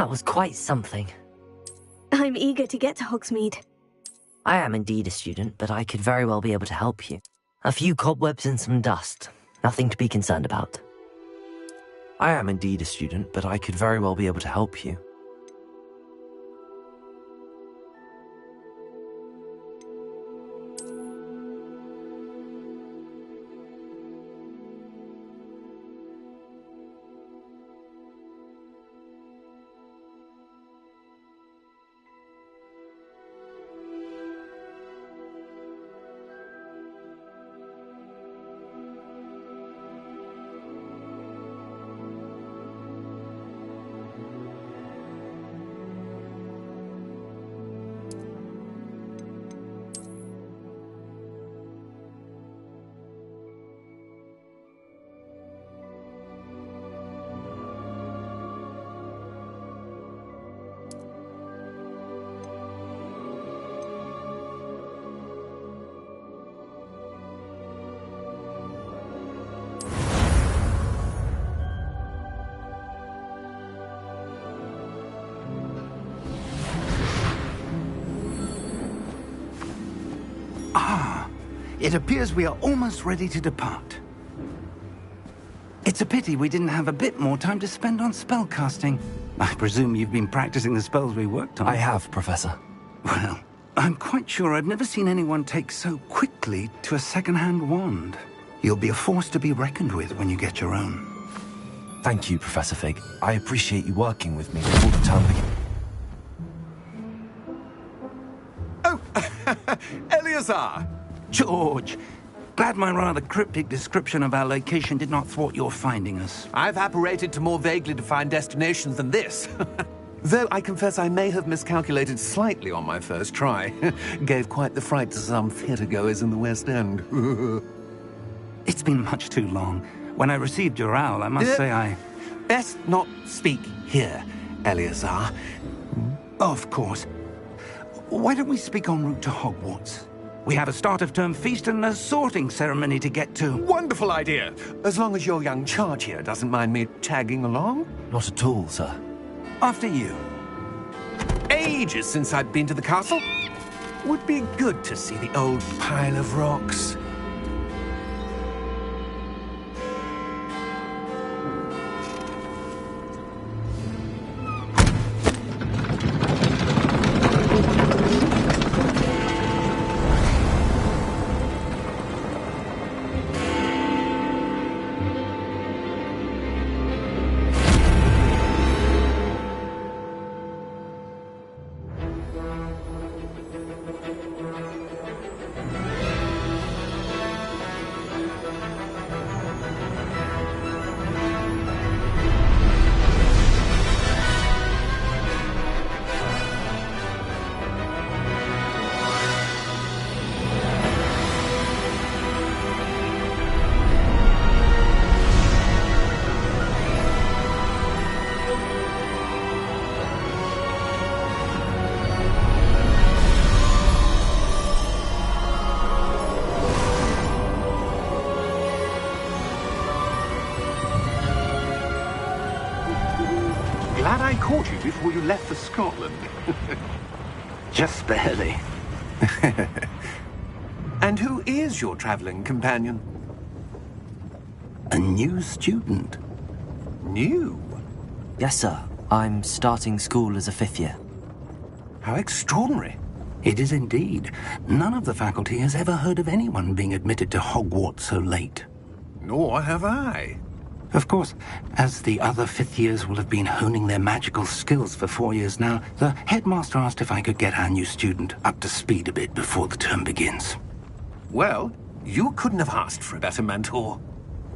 That was quite something. I'm eager to get to Hogsmeade. I am indeed a student, but I could very well be able to help you. A few cobwebs and some dust. Nothing to be concerned about. I am indeed a student, but I could very well be able to help you. It appears we are almost ready to depart. It's a pity we didn't have a bit more time to spend on spellcasting. I presume you've been practicing the spells we worked on. I have, Professor. Well, I'm quite sure I've never seen anyone take so quickly to a second-hand wand. You'll be a force to be reckoned with when you get your own. Thank you, Professor Fig. I appreciate you working with me before the term begins. Oh, Eleazar! George, glad my rather cryptic description of our location did not thwart your finding us. I've apparated to more vaguely defined destinations than this. Though I confess I may have miscalculated slightly on my first try. Gave quite the fright to some theatre-goers in the West End. It's been much too long. When I received your owl, I must say I... Best not speak here, Eleazar. Of course. Why don't we speak en route to Hogwarts? We have a start-of-term feast and a sorting ceremony to get to. Wonderful idea! As long as your young charge here doesn't mind me tagging along. Not at all, sir. After you. Ages since I'd been to the castle. Would be good to see the old pile of rocks. Glad I caught you before you left for Scotland. Just barely. And who is your traveling companion? A new student. New? Yes, sir. I'm starting school as a 5th year. How extraordinary. It is indeed. None of the faculty has ever heard of anyone being admitted to Hogwarts so late. Nor have I. Of course, as the other 5th years will have been honing their magical skills for 4 years now, the headmaster asked if I could get our new student up to speed a bit before the term begins. Well, you couldn't have asked for a better mentor.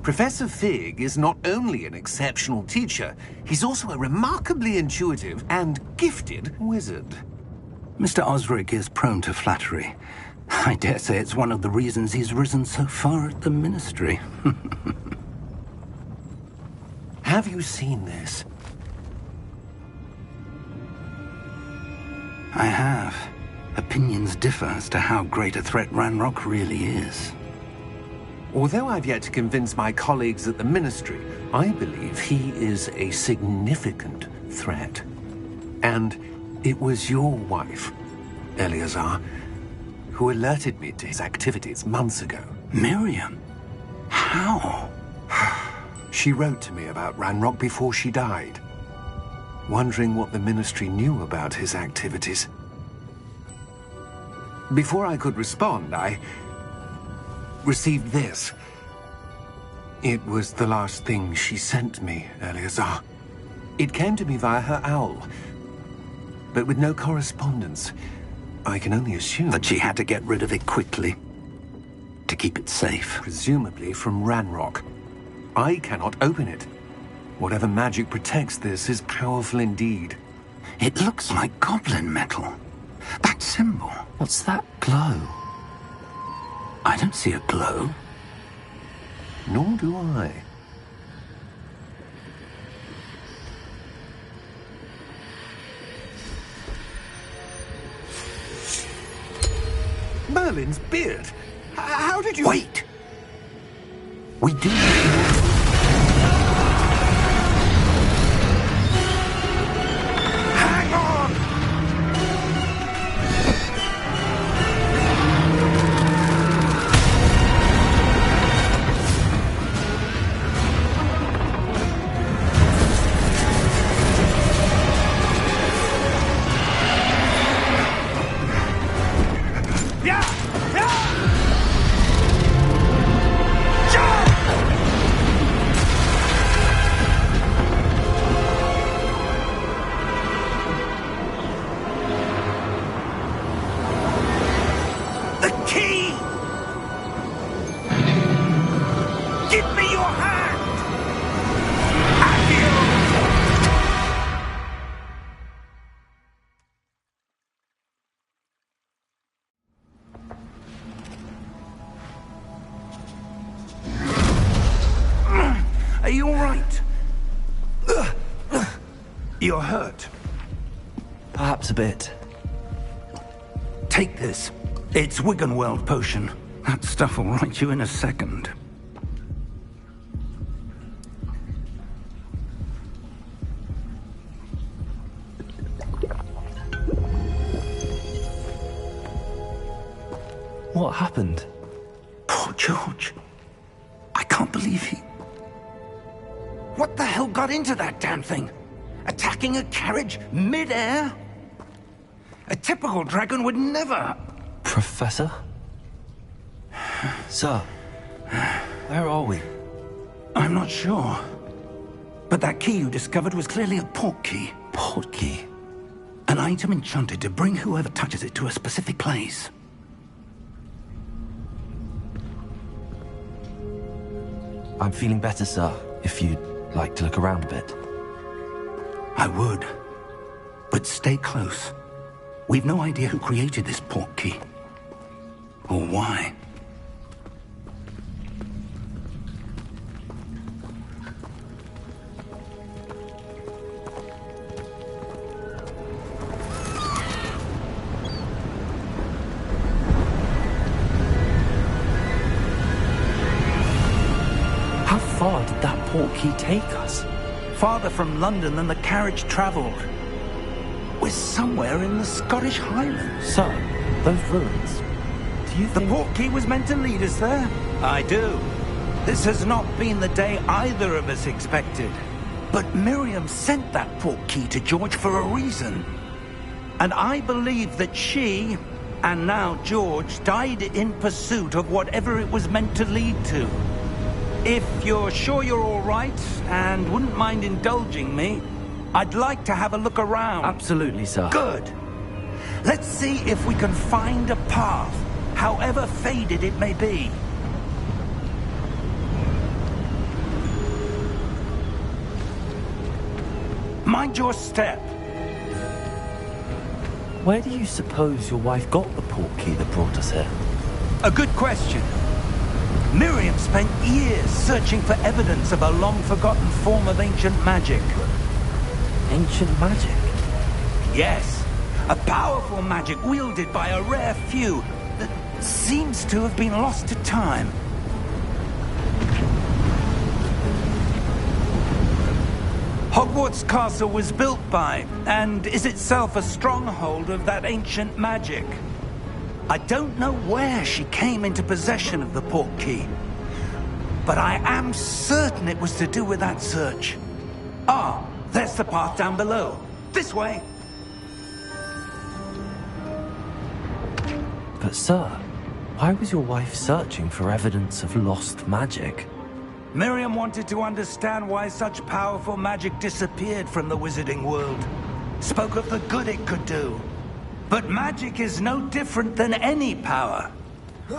Professor Fig is not only an exceptional teacher, he's also a remarkably intuitive and gifted wizard. Mr. Osric is prone to flattery. I dare say it's one of the reasons he's risen so far at the Ministry. Have you seen this? I have. Opinions differ as to how great a threat Ranrock really is. Although I've yet to convince my colleagues at the Ministry, I believe he is a significant threat. And it was your wife, Eleazar, who alerted me to his activities months ago. Miriam? How? She wrote to me about Ranrock before she died, wondering what the Ministry knew about his activities. Before I could respond, I received this. It was the last thing she sent me, Eleazar. It came to me via her owl, but with no correspondence. I can only assume That she had to get rid of it quickly to keep it safe. presumably from Ranrock. I cannot open it. Whatever magic protects this is powerful indeed. It looks like goblin metal. That symbol. What's that glow? I don't see a glow. Nor do I. Merlin's beard. How did you... Wait! We do need to... Hang on! The key! Give me your hand! Are you all right? You're hurt. Perhaps a bit. Take this. It's Wiggenweld potion. That stuff will right you in a second. What happened? Poor George. I can't believe he... What the hell got into that damn thing? Attacking a carriage mid-air? A typical dragon would never... Professor? Sir, where are we? I'm not sure. But that key you discovered was clearly a port key. Port key? An item enchanted to bring whoever touches it to a specific place. I'm feeling better, sir, if you'd like to look around a bit. I would. But stay close. We've no idea who created this port key. Or why. How far did that port key take us? Farther from London than the carriage travelled. We're somewhere in the Scottish Highlands. Sir, those ruins. Do you The think... port key was meant to lead us there? I do. This has not been the day either of us expected. But Miriam sent that port key to George for a reason. And I believe that she, and now George, died in pursuit of whatever it was meant to lead to. If you're sure you're all right, and wouldn't mind indulging me, I'd like to have a look around. Absolutely, sir. Good. Let's see if we can find a path, however faded it may be. Mind your step. Where do you suppose your wife got the port key that brought us here? A good question. Miriam spent years searching for evidence of a long-forgotten form of ancient magic. Ancient magic? Yes, a powerful magic wielded by a rare few that seems to have been lost to time. Hogwarts Castle was built by, and is itself a stronghold of that ancient magic. I don't know where she came into possession of the portkey, but I am certain it was to do with that search. Ah, there's the path down below. This way. But sir, why was your wife searching for evidence of lost magic? Miriam wanted to understand why such powerful magic disappeared from the wizarding world. Spoke of the good it could do. But magic is no different than any power.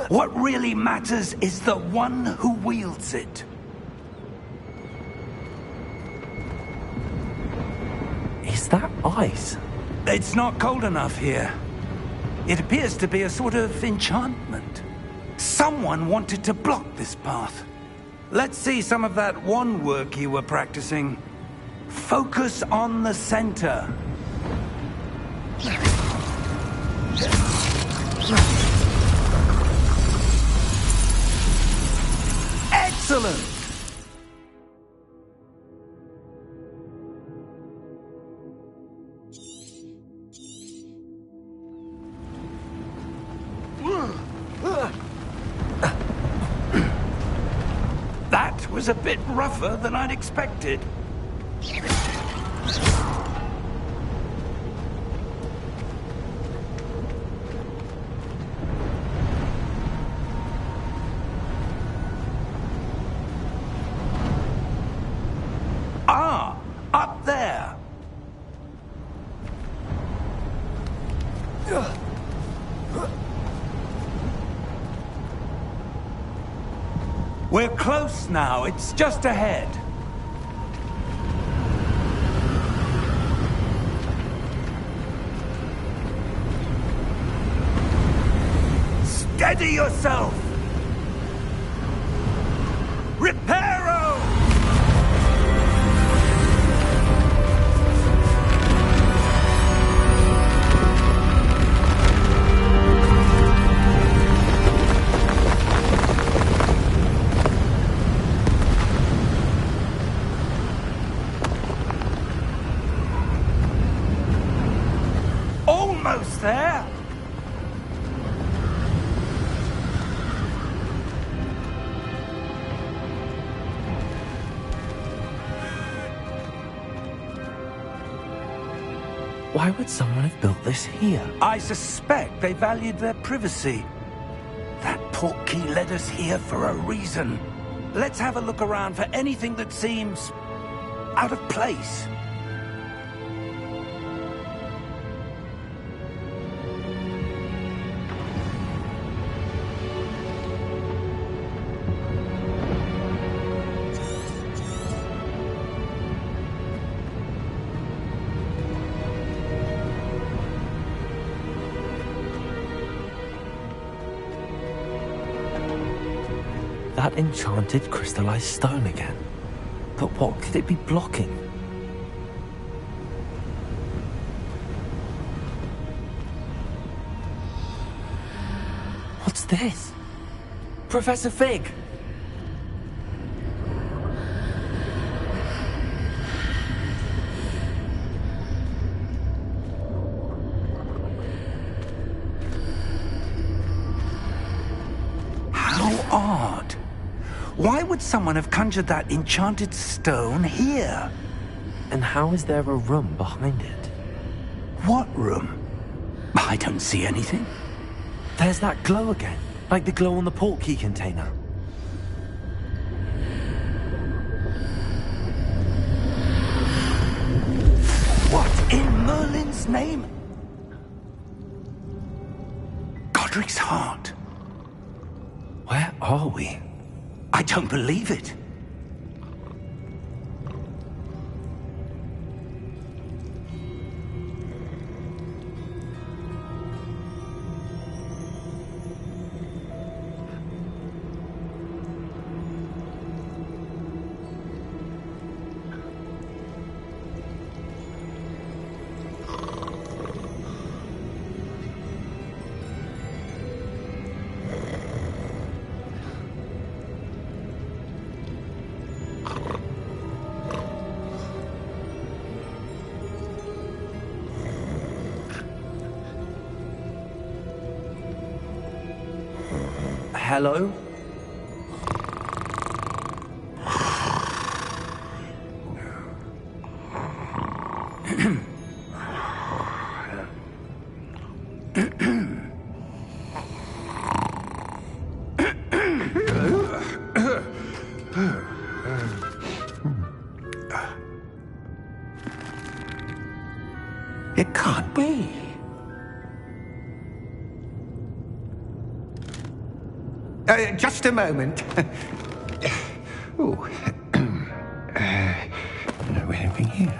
What really matters is the one who wields it. Is that ice? It's not cold enough here. It appears to be a sort of enchantment. Someone wanted to block this path. Let's see some of that wand work you were practicing. Focus on the center. Excellent! That was a bit rougher than I'd expected. Ah, up there. We're close now. It's just ahead. Steady yourself! Reparo! Almost there! Why would someone have built this here? I suspect they valued their privacy. That portkey led us here for a reason. Let's have a look around for anything that seems out of place. That enchanted crystallized stone again. But what could it be blocking? What's this? Professor Fig! How odd. Why would someone have conjured that enchanted stone here? And how is there a room behind it? What room? I don't see anything. There's that glow again, like the glow on the portkey container. What in Merlin's name? Godric's heart. Where are we? I don't believe it. hello? It can't be. Just a moment. Oh. Anything here?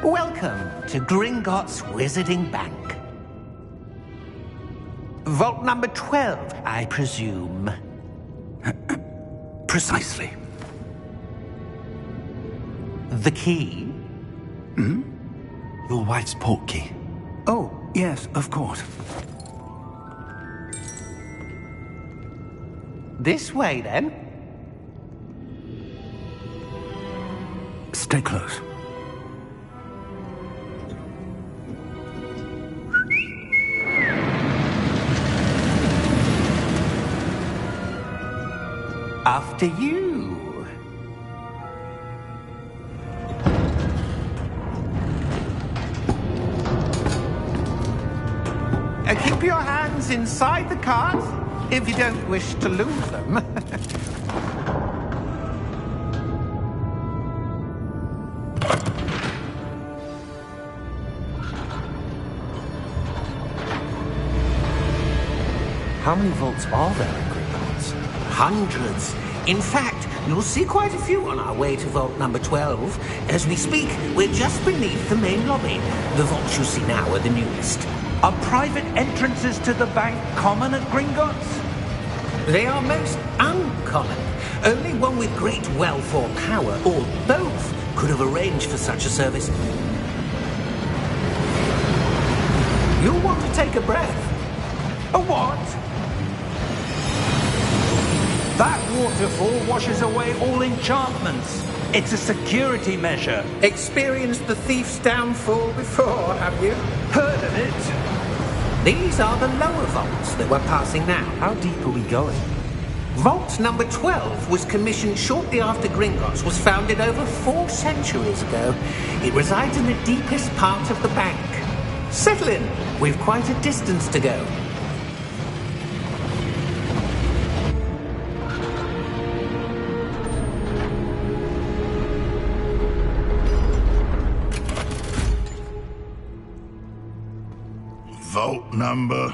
Welcome to Gringotts Wizarding Bank. Vault number 12, I presume. Precisely. The key? Your wife's portkey. Oh, yes, of course. This way, then. Stay close. After you. Keep your hands inside the cards if you don't wish to lose them. How many vaults are there in Gringotts? Hundreds. In fact, you'll see quite a few on our way to vault number 12. As we speak, we're just beneath the main lobby. The vaults you see now are the newest. Are private entrances to the bank common at Gringotts? They are most uncommon. Only one with great wealth or power, or both, could have arranged for such a service. You'll want to take a breath. A what? That waterfall washes away all enchantments. It's a security measure. Experienced the thief's downfall before, have you? Heard of it? These are the lower vaults that we're passing now. How deep are we going? Vault number 12 was commissioned shortly after Gringotts was founded over 4 centuries ago. It resides in the deepest part of the bank. Settle in. We've quite a distance to go. Vault number?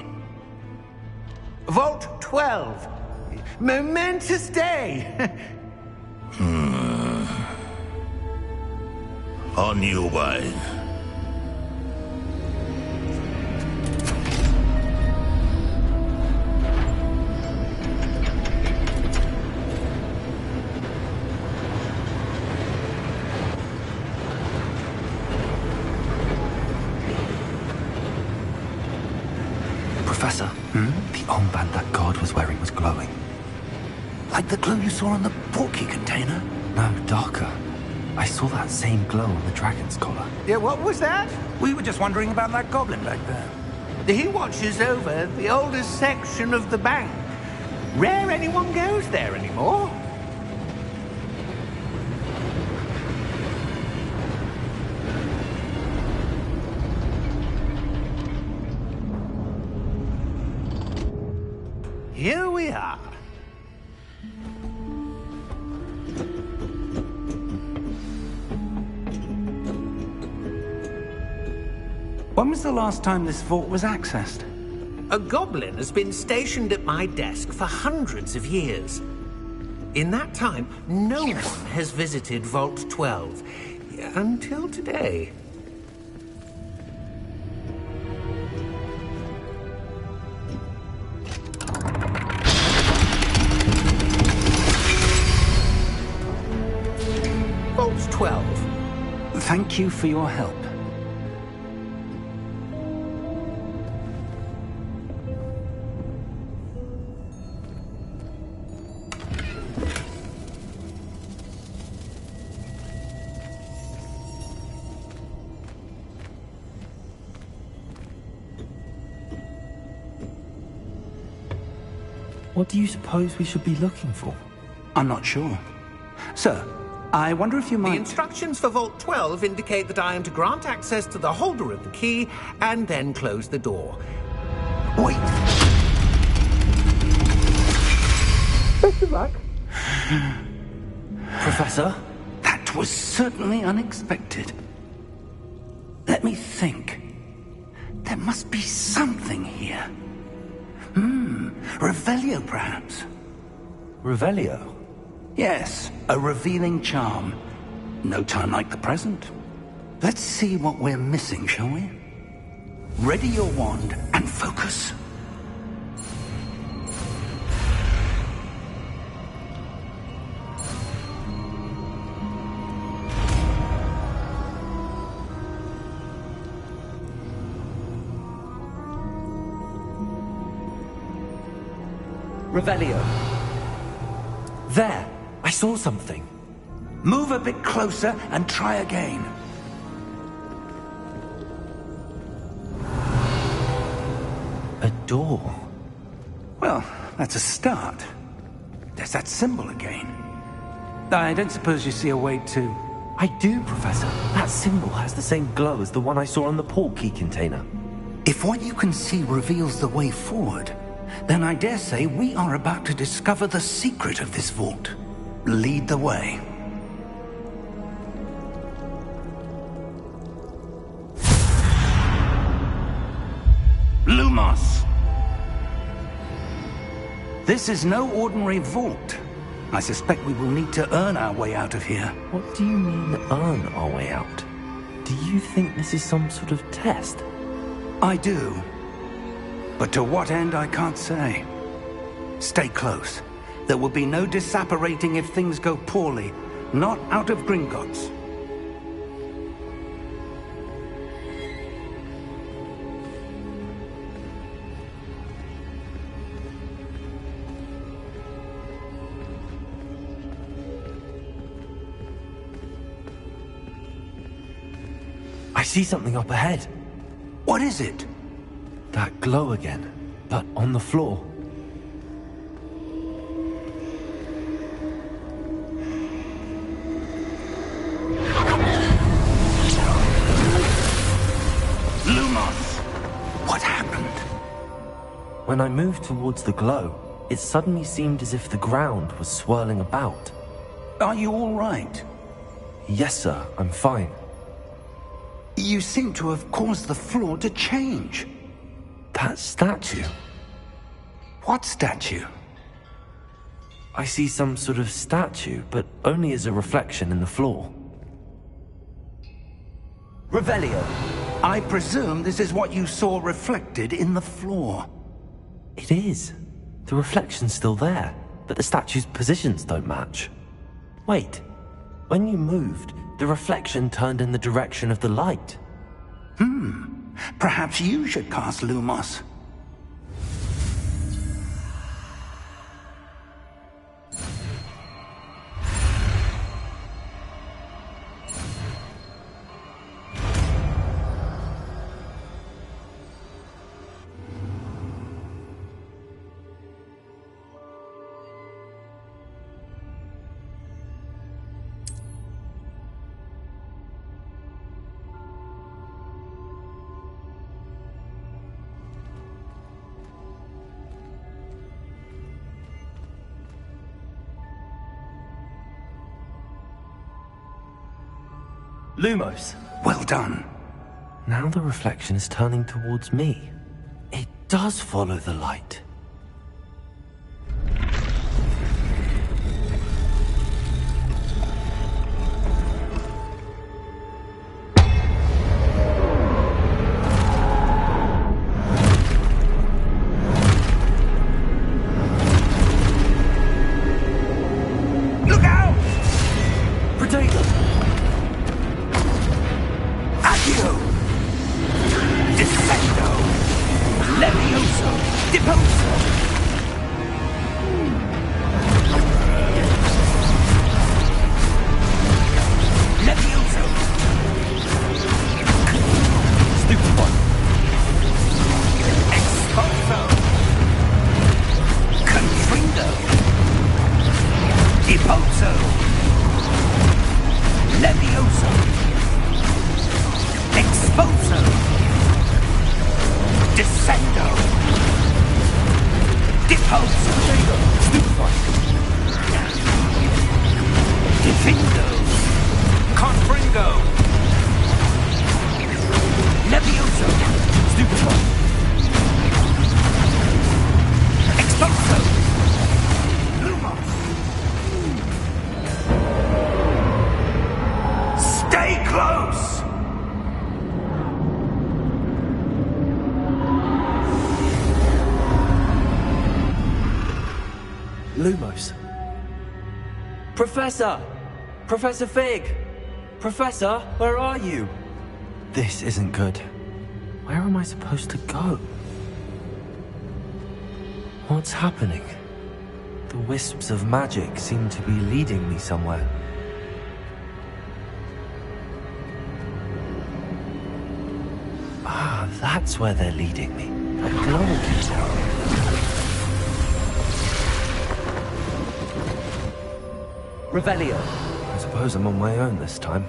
Vault 12. Momentous day. On your way. Professor, the armband that guard was wearing was glowing. Like the glow you saw on the portkey container? No, darker. I saw that same glow on the dragon's collar. Yeah, what was that? We were just wondering about that goblin back there. He watches over the oldest section of the bank. Rare anyone goes there anymore. Here we are. When was the last time this vault was accessed? A goblin has been stationed at my desk for hundreds of years. In that time, no one has visited Vault 12. Until today. Vault 12. Thank you for your help. What do you suppose we should be looking for? I'm not sure. Sir, I wonder if you The might... instructions for Vault 12 indicate that I am to grant access to the holder of the key and then close the door. Wait! Best of luck. Professor? That was certainly unexpected. Let me think. There must be something here. Revelio, perhaps. Revelio? Yes, a revealing charm. No time like the present. Let's see what we're missing, shall we? Ready your wand and focus. Revelio. There! I saw something. Move a bit closer and try again. A door. Well, that's a start. There's that symbol again. I don't suppose you see a way to... I do, Professor. That symbol has the same glow as the one I saw on the portkey container. If what you can see reveals the way forward, then I dare say we are about to discover the secret of this vault. Lead the way. Lumos! This is no ordinary vault. I suspect we will need to earn our way out of here. What do you mean, earn our way out? Do you think this is some sort of test? I do. But to what end, I can't say. Stay close. There will be no disapparating if things go poorly. Not out of Gringotts. I see something up ahead. What is it? That glow again, but on the floor. Lumos! What happened? When I moved towards the glow, it suddenly seemed as if the ground was swirling about. Are you all right? Yes, sir, I'm fine. You seem to have caused the floor to change. That statue. What statue? I see some sort of statue, but only as a reflection in the floor. Revelio. I presume this is what you saw reflected in the floor. It is. The reflection's still there, but the statue's positions don't match. Wait. When you moved, the reflection turned in the direction of the light. Perhaps you should cast Lumos. Lumos! Well done. Now the reflection is turning towards me. It does follow the light. Look out! Potato! Accio! Defendo! Levioso! Deposo! Expulso! Levioso! Expulso! Descendo! Deposo! Stupefy! Defindo! Confringo! Levioso! Stupefy! Expulso! Lumos! Stay close! Lumos. Professor! Professor Fig! Professor, where are you? This isn't good. Where am I supposed to go? What's happening? The wisps of magic seem to be leading me somewhere. Ah, that's where they're leading me. A glow. Revelio. I suppose I'm on my own this time.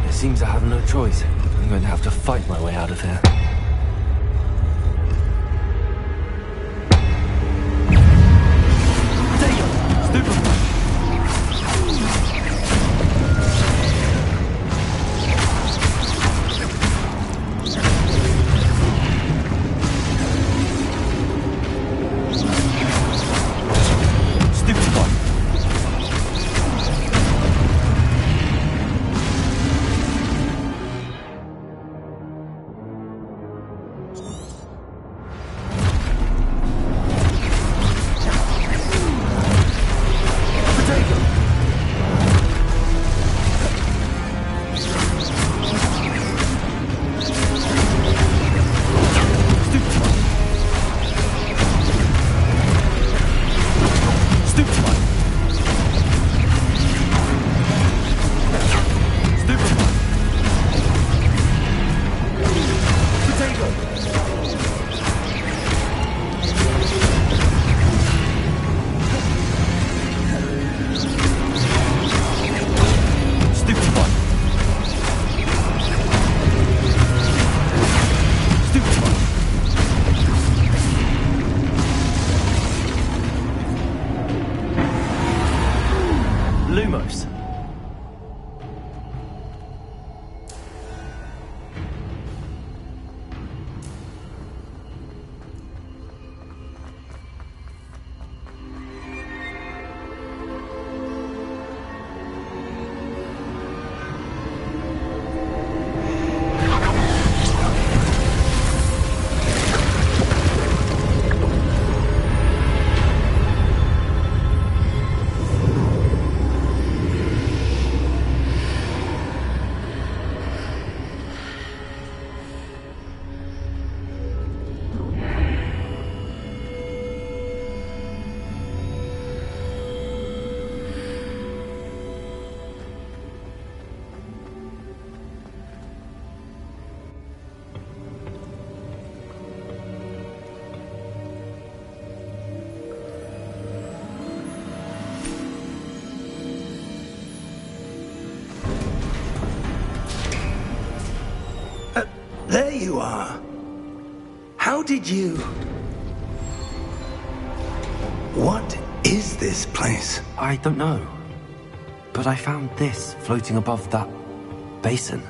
It seems I have no choice. I'm going to have to fight my way out of here. Lumos. There you are. How did you... What is this place? I don't know. But I found this floating above that basin.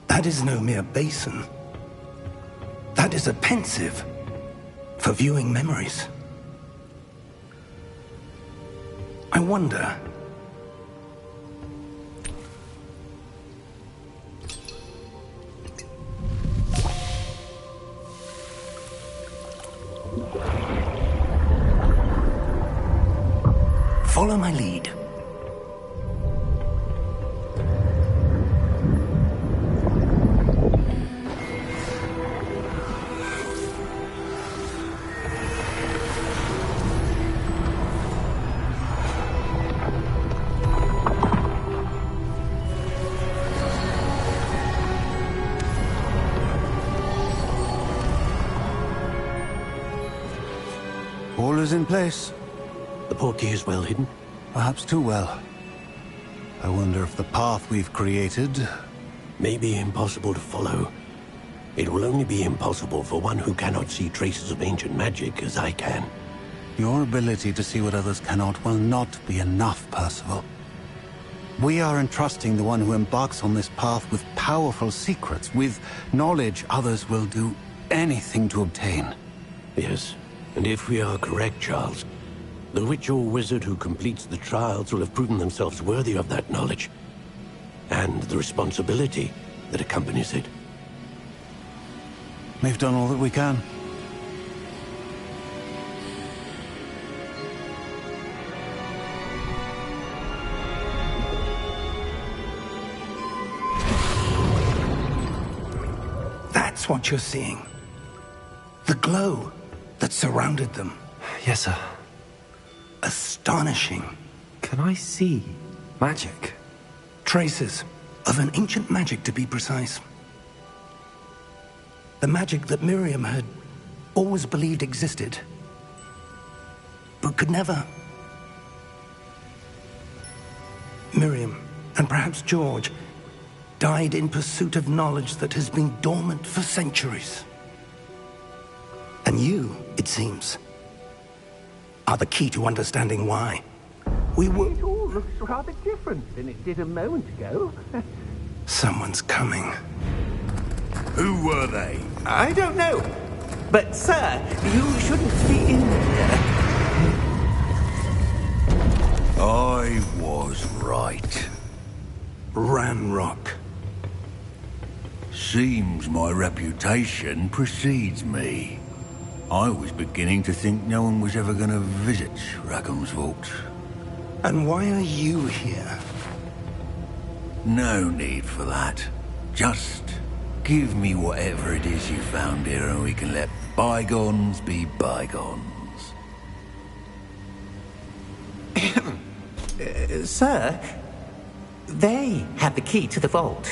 That is no mere basin. That is a pensive for viewing memories. I wonder... Follow my lead. All is in place. The portkey is well hidden? Perhaps too well. I wonder if the path we've created... May be impossible to follow. It will only be impossible for one who cannot see traces of ancient magic as I can. Your ability to see what others cannot will not be enough, Percival. We are entrusting the one who embarks on this path with powerful secrets, with knowledge others will do anything to obtain. Yes, and if we are correct, Charles, the witch or wizard who completes the trials will have proven themselves worthy of that knowledge, and the responsibility that accompanies it. We've done all that we can. That's what you're seeing. The glow that surrounded them. Yes, sir. Astonishing. Can I see magic? Traces of an ancient magic, to be precise. The magic that Miriam had always believed existed, but could never. Miriam, and perhaps George, died in pursuit of knowledge that has been dormant for centuries. And you, it seems, are the key to understanding why. We were... It all looks rather different than it did a moment ago. Someone's coming. Who were they? I don't know. But, sir, you shouldn't be in there. I was right. Ranrock. Seems my reputation precedes me. I was beginning to think no one was ever going to visit Rackham's Vault. And why are you here? No need for that. Just give me whatever it is you found here and we can let bygones be bygones. Sir, they have the key to the vault.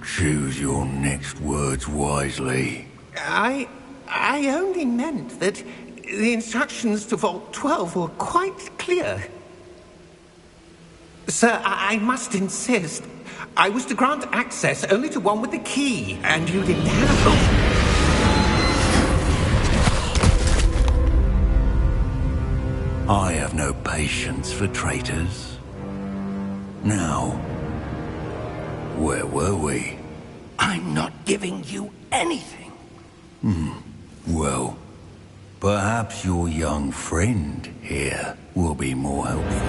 Choose your next words wisely. I only meant that the instructions to Vault 12 were quite clear. Sir, I must insist. I was to grant access only to one with the key, and you didn't have them. I have no patience for traitors. Now, where were we? I'm not giving you anything. Well, perhaps your young friend here will be more helpful.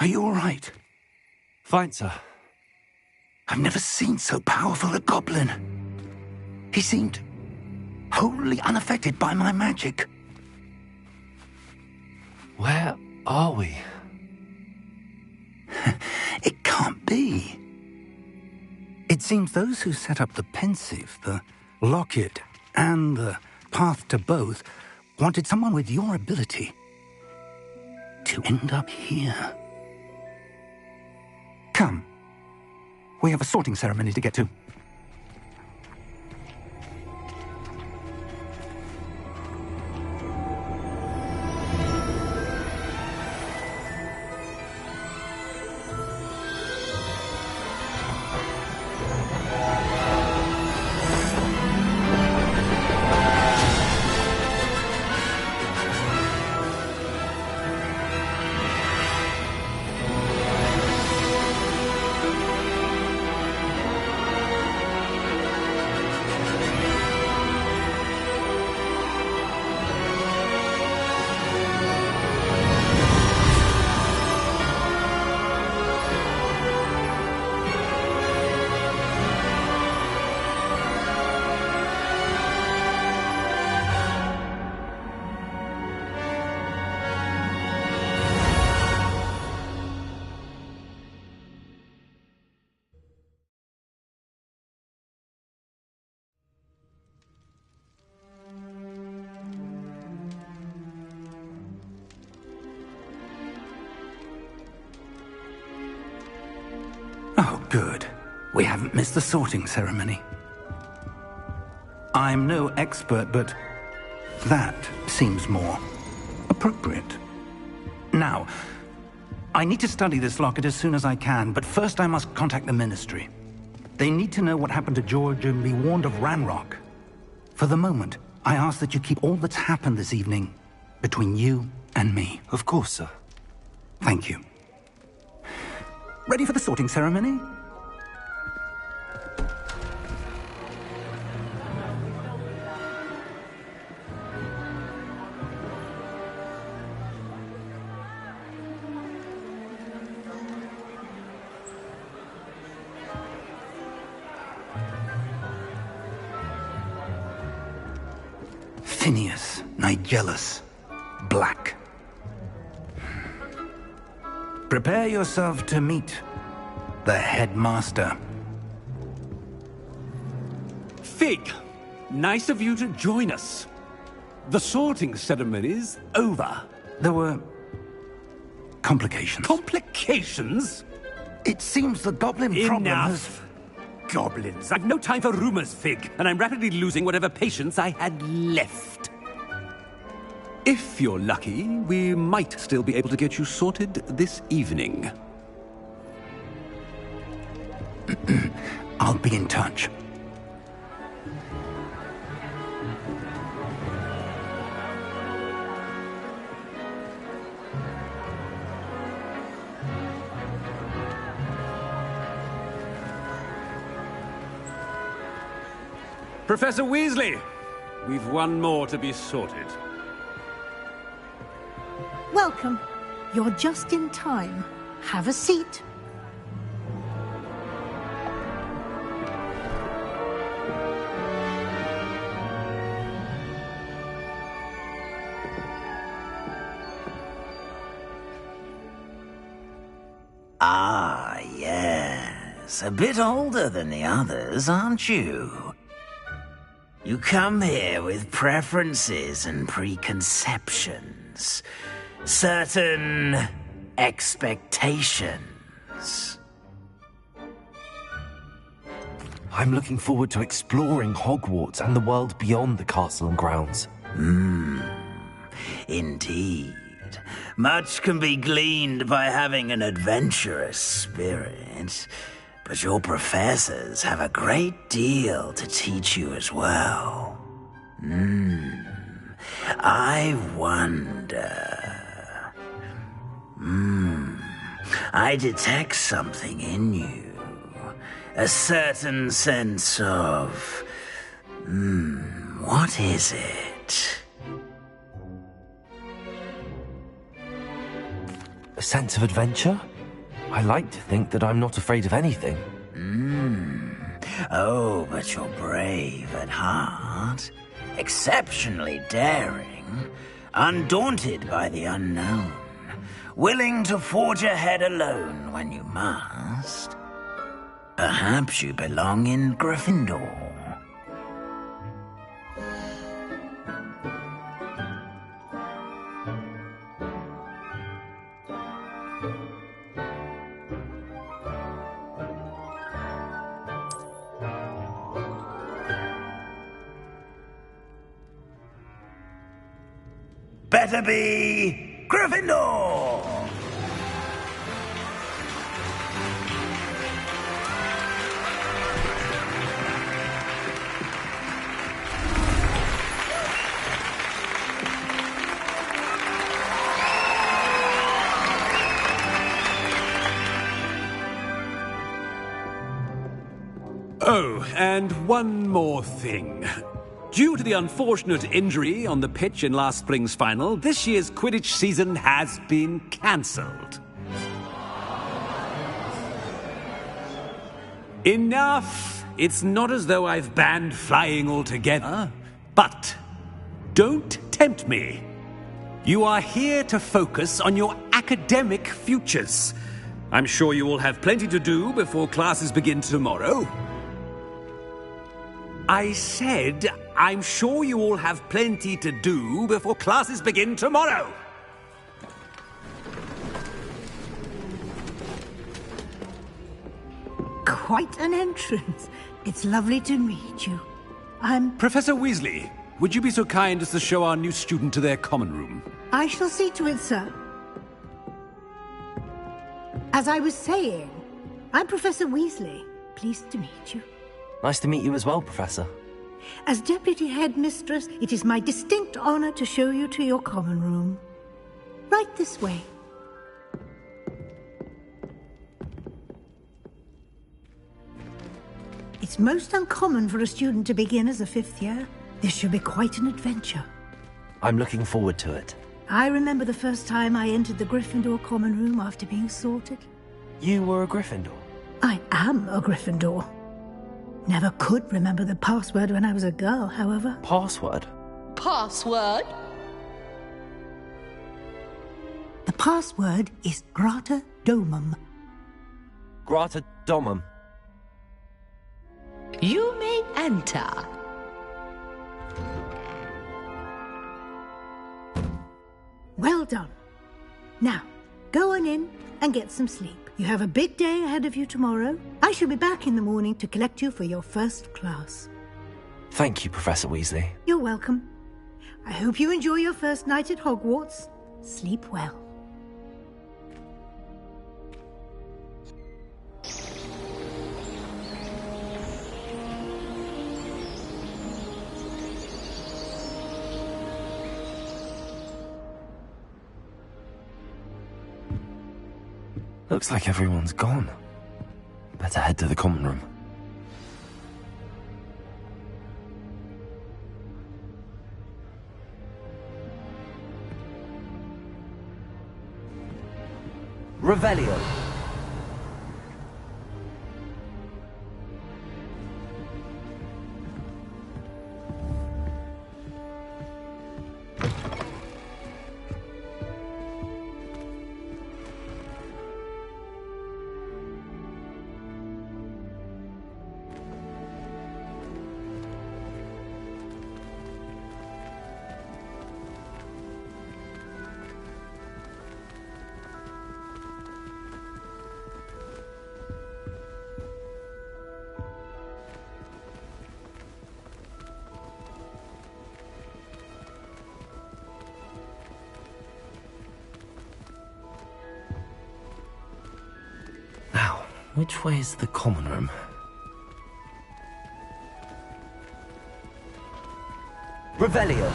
Are you all right? Fine, sir. I've never seen so powerful a goblin. He seemed wholly unaffected by my magic. Where are we? It can't be. It seems those who set up the pensive, the locket, and the path to both wanted someone with your ability to end up here. Come. We have a sorting ceremony to get to. We haven't missed the sorting ceremony. I'm no expert, but that seems more appropriate. Now, I need to study this locket as soon as I can, but first I must contact the Ministry. They need to know what happened to George and be warned of Ranrock. For the moment, I ask that you keep all that's happened this evening between you and me. Of course, sir. Thank you. Ready for the sorting ceremony? Phineas, Nigellus, Black. Prepare yourself to meet the headmaster. Fig, nice of you to join us. The sorting ceremony's over. There were complications. Complications? It seems the goblin problem has... Enough! Goblins. I've no time for rumors, Fig, and I'm rapidly losing whatever patience I had left. If you're lucky, we might still be able to get you sorted this evening. I'll be in touch. Professor Weasley, we've one more to be sorted. Welcome. You're just in time. Have a seat. Ah, yes. A bit older than the others, aren't you? You come here with preferences and preconceptions. Certain expectations. I'm looking forward to exploring Hogwarts and the world beyond the castle and grounds. Indeed. Much can be gleaned by having an adventurous spirit, but your professors have a great deal to teach you as well. I wonder... I detect something in you. A certain sense of... what is it? A sense of adventure? I like to think that I'm not afraid of anything. Oh, but you're brave at heart. Exceptionally daring. Undaunted by the unknown. Willing to forge ahead alone when you must. Perhaps you belong in Gryffindor. Better be Gryffindor! Oh, and one more thing. Due to the unfortunate injury on the pitch in last spring's final, this year's Quidditch season has been cancelled. Enough! It's not as though I've banned flying altogether. But don't tempt me. You are here to focus on your academic futures. I'm sure you will have plenty to do before classes begin tomorrow. I said, I'm sure you all have plenty to do before classes begin tomorrow. quite an entrance. It's lovely to meet you. Professor Weasley, would you be so kind as to show our new student to their common room? I shall see to it, sir. As I was saying, I'm Professor Weasley. Pleased to meet you. Nice to meet you as well, Professor. As Deputy Headmistress, it is my distinct honor to show you to your common room. Right this way. It's most uncommon for a student to begin as a 5th year. This should be quite an adventure. I'm looking forward to it. I remember the first time I entered the Gryffindor common room after being sorted. You were a Gryffindor? I am a Gryffindor. Never could remember the password when I was a girl, however. Password? Password? The password is Grata Domum. Grata Domum. You may enter. Well done. Now, go on in and get some sleep. You have a big day ahead of you tomorrow. I shall be back in the morning to collect you for your first class. Thank you, Professor Weasley. You're welcome. I hope you enjoy your first night at Hogwarts. Sleep well. Looks like everyone's gone. Better head to the common room. Revelio. Which way is the common room? Revelio.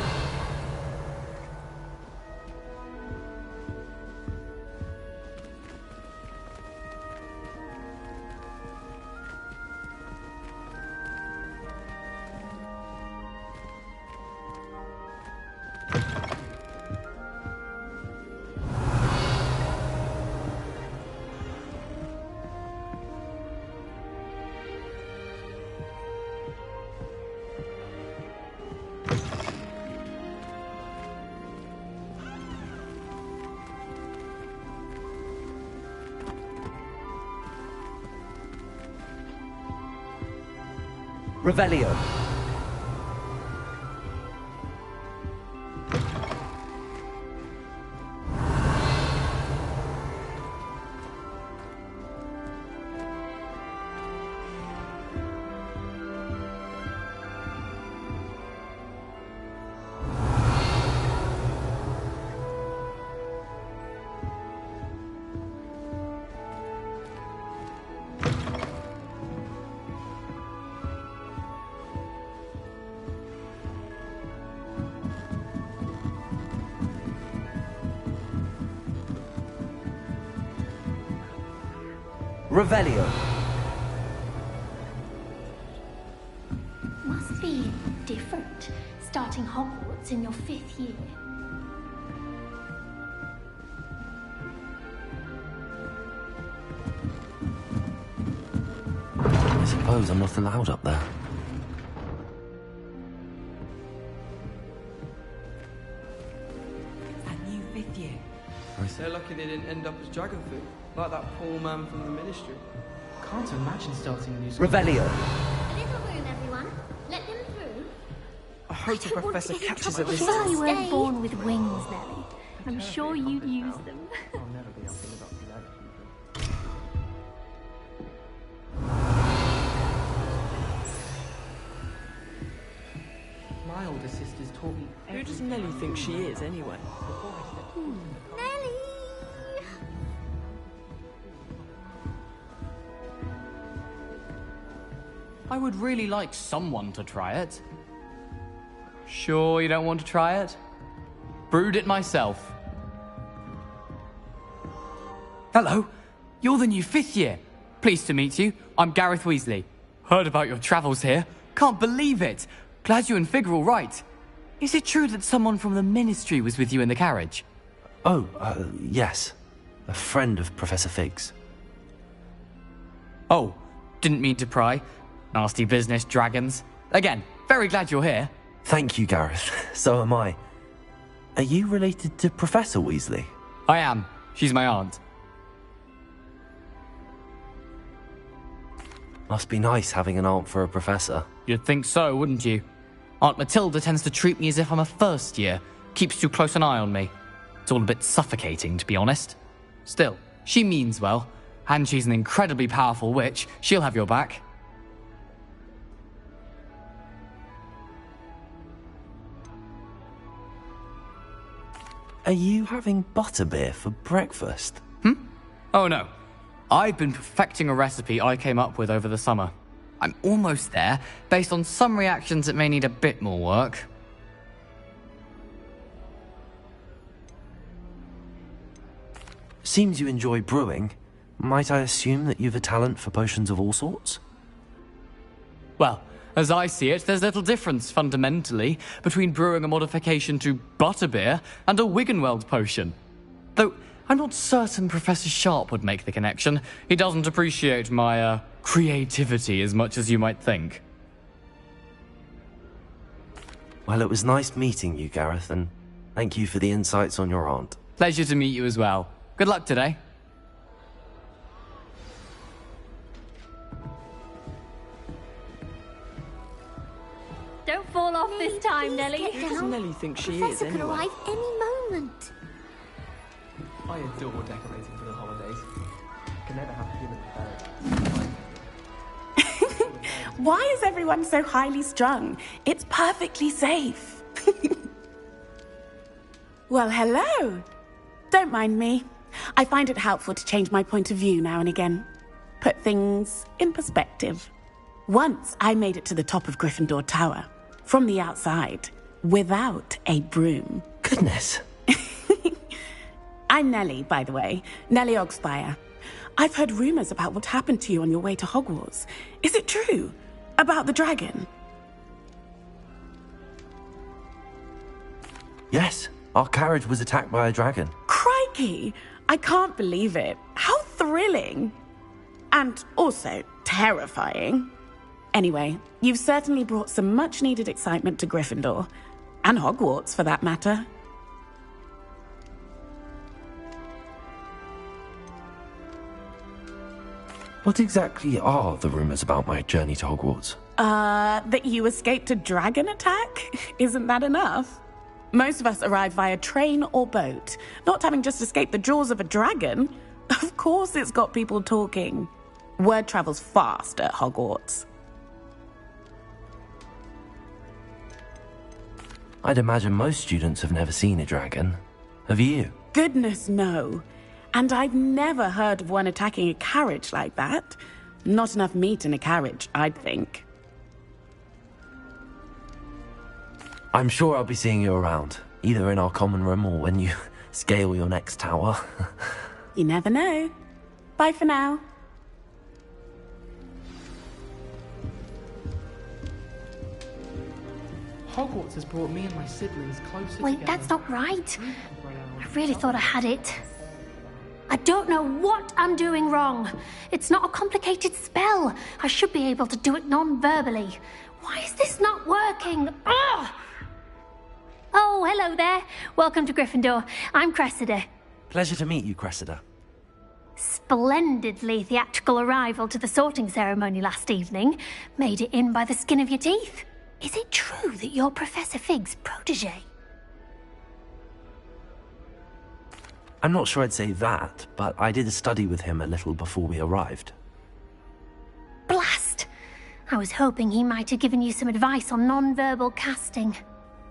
Revelio. Revelio. Must be different, starting Hogwarts in your 5th year. I suppose I'm not allowed up there. That new 5th year. They're lucky they didn't end up as dragon food, like that poor man from the ministry. Can't imagine starting a new school. Revelio. A little room, everyone. Let them through. I hope the professor catches at this. Sure you weren't born with wings, Nelly. I'm sure you'd use them. I'll never be able to live up to that. My older sisters taught me. Who does Nellie think she is, anyway? Nelly! I would really like someone to try it. Sure you don't want to try it? Brewed it myself. Hello, you're the new 5th year. Pleased to meet you. I'm Gareth Weasley. Heard about your travels here. Can't believe it. Glad you and Fig are all right. Is it true that someone from the Ministry was with you in the carriage? Oh, yes. A friend of Professor Fig's. Oh, didn't mean to pry. Nasty business, dragons. Again, very glad you're here. Thank you, Gareth. So am I. Are you related to Professor Weasley? I am. She's my aunt. Must be nice having an aunt for a professor. You'd think so, wouldn't you? Aunt Matilda tends to treat me as if I'm a first year. Keeps too close an eye on me. It's all a bit suffocating, to be honest. Still, she means well. And she's an incredibly powerful witch. She'll have your back. Are you having butterbeer for breakfast? Oh no. I've been perfecting a recipe I came up with over the summer. I'm almost there. Based on some reactions, it may need a bit more work. Seems you enjoy brewing. Might I assume that you've a talent for potions of all sorts? Well, as I see it, there's little difference, fundamentally, between brewing a modification to butterbeer and a Wiggenweld potion. Though, I'm not certain Professor Sharp would make the connection. He doesn't appreciate my, creativity as much as you might think. Well, it was nice meeting you, Gareth, and thank you for the insights on your aunt. Pleasure to meet you as well. Good luck today. Don't fall off this time, Nelly. Who does Nellie think she Professor is, could anyway? arrive any moment. I adore decorating for the holidays. Can never have human Why is everyone so highly strung? It's perfectly safe. Well, hello. Don't mind me. I find it helpful to change my point of view now and again. Put things in perspective. Once I made it to the top of Gryffindor Tower, from the outside, without a broom. Goodness. I'm Nellie, by the way. Nellie Ogspire. I've heard rumors about what happened to you on your way to Hogwarts. Is it true? About the dragon? Yes, our carriage was attacked by a dragon. Crikey! I can't believe it. How thrilling! And also terrifying. Anyway, you've certainly brought some much-needed excitement to Gryffindor. And Hogwarts, for that matter. What exactly are the rumors about my journey to Hogwarts? That you escaped a dragon attack? Isn't that enough? Most of us arrive via train or boat, not having just escaped the jaws of a dragon. Of course it's got people talking. Word travels fast at Hogwarts. I'd imagine most students have never seen a dragon. Have you? Goodness, no. And I've never heard of one attacking a carriage like that. Not enough meat in a carriage, I'd think. I'm sure I'll be seeing you around, either in our common room or when you scale your next tower. You never know. Bye for now. Hogwarts has brought me and my siblings closer Wait, together. that's not right. I really thought I had it. I don't know what I'm doing wrong. It's not a complicated spell. I should be able to do it non-verbally. Why is this not working? Ugh! Oh, hello there. Welcome to Gryffindor. I'm Cressida. Pleasure to meet you, Cressida. Splendidly theatrical arrival to the sorting ceremony last evening. Made it in by the skin of your teeth. Is it true that you're Professor Fig's protege? I'm not sure I'd say that, but I did study with him a little before we arrived. Blast! I was hoping he might have given you some advice on non-verbal casting.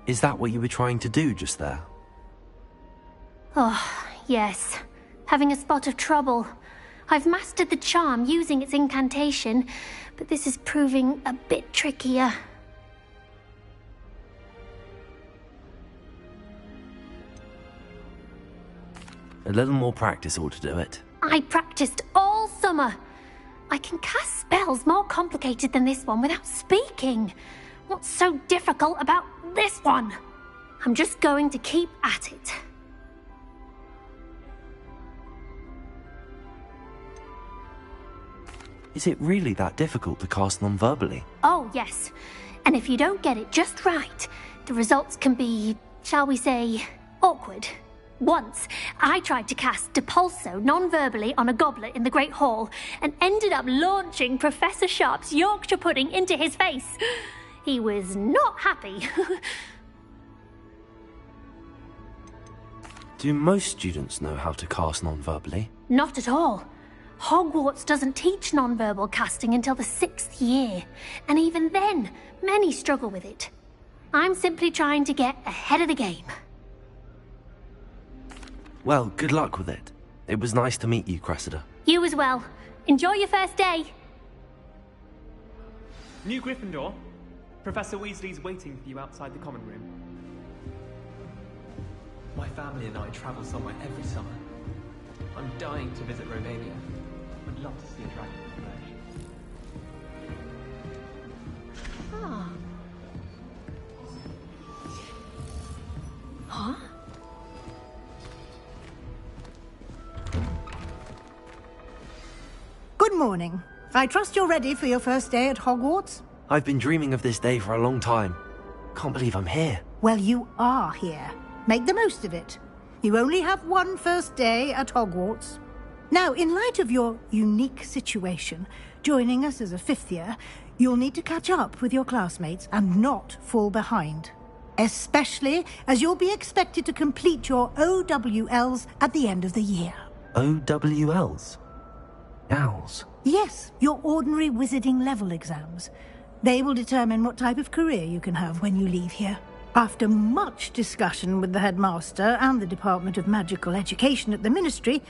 Is that what you were trying to do just there? Oh, yes. Having a spot of trouble. I've mastered the charm using its incantation, but this is proving a bit trickier. A little more practice ought to do it. I practiced all summer. I can cast spells more complicated than this one without speaking. What's so difficult about this one? I'm just going to keep at it. Is it really that difficult to cast non-verbally? Oh, yes. And if you don't get it just right, the results can be, shall we say, awkward. Once, I tried to cast Depulso non-verbally on a goblet in the Great Hall and ended up launching Professor Sharp's Yorkshire pudding into his face. He was not happy. Do most students know how to cast non-verbally? Not at all. Hogwarts doesn't teach non-verbal casting until the 6th year, and even then, many struggle with it. I'm simply trying to get ahead of the game. Well, good luck with it. It was nice to meet you, Cressida. You as well. Enjoy your first day. New Gryffindor. Professor Weasley's waiting for you outside the common room. My family and I travel somewhere every summer. I'm dying to visit Romania. Would love to see a dragon in the flesh. Ah. Huh? Good morning. I trust you're ready for your first day at Hogwarts? I've been dreaming of this day for a long time. Can't believe I'm here. Well, you are here. Make the most of it. You only have one first day at Hogwarts. Now, in light of your unique situation, joining us as a 5th year, you'll need to catch up with your classmates and not fall behind. Especially as you'll be expected to complete your OWLs at the end of the year. OWLs? Owls? Yes, your ordinary wizarding level exams. They will determine what type of career you can have when you leave here. After much discussion with the headmaster and the Department of Magical Education at the Ministry,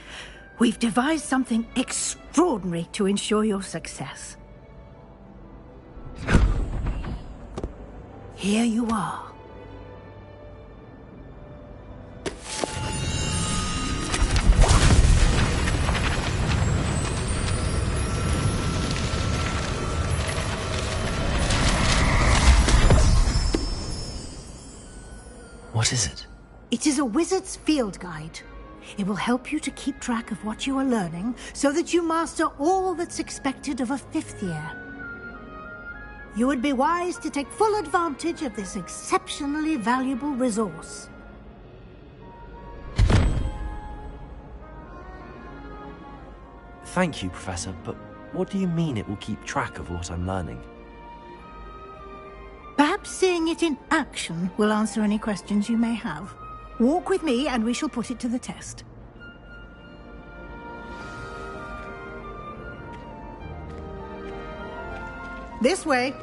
we've devised something extraordinary to ensure your success. Here you are. What is it? It is a wizard's field guide. It will help you to keep track of what you are learning so that you master all that's expected of a 5th year. You would be wise to take full advantage of this exceptionally valuable resource. Thank you, Professor, but what do you mean it will keep track of what I'm learning? Perhaps seeing it in action will answer any questions you may have. Walk with me and we shall put it to the test. This way.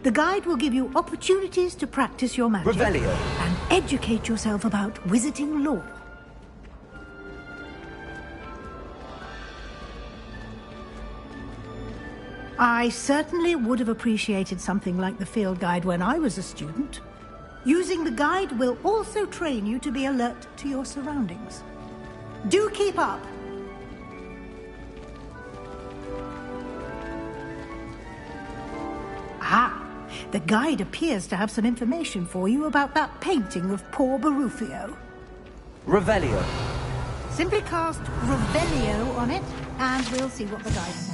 The guide will give you opportunities to practice your magic. Revelio. And educate yourself about wizarding lore. I certainly would have appreciated something like the field guide when I was a student. Using the guide will also train you to be alert to your surroundings. Do keep up! Ah, the guide appears to have some information for you about that painting of poor Barufio. Revelio. Simply cast Revelio on it, and we'll see what the guide says.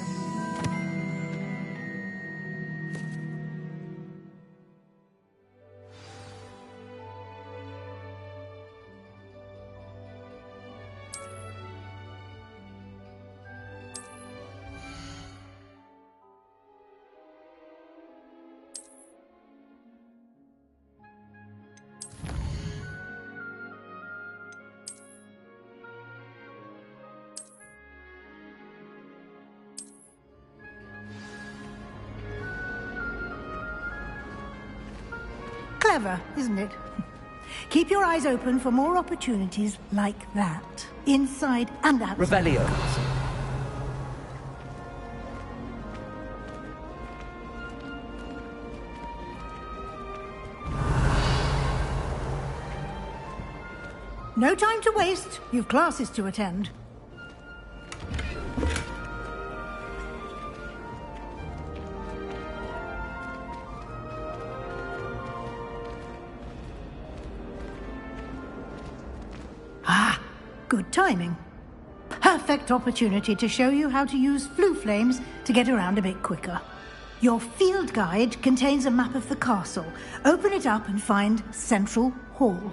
Clever, isn't it? Keep your eyes open for more opportunities like that, inside and outside. Revelio. No time to waste. You've classes to attend. Ah, good timing. Perfect opportunity to show you how to use flue flames to get around a bit quicker. Your field guide contains a map of the castle. Open it up and find Central Hall.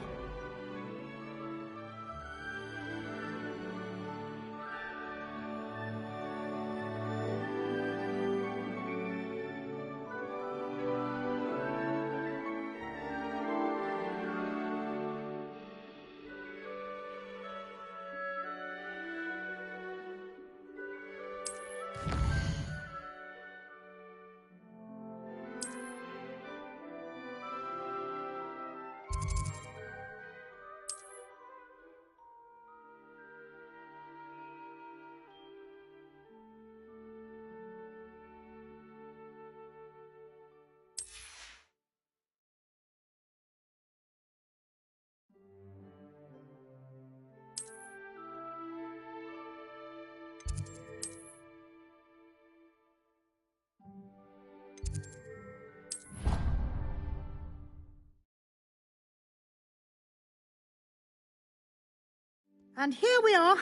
And here we are.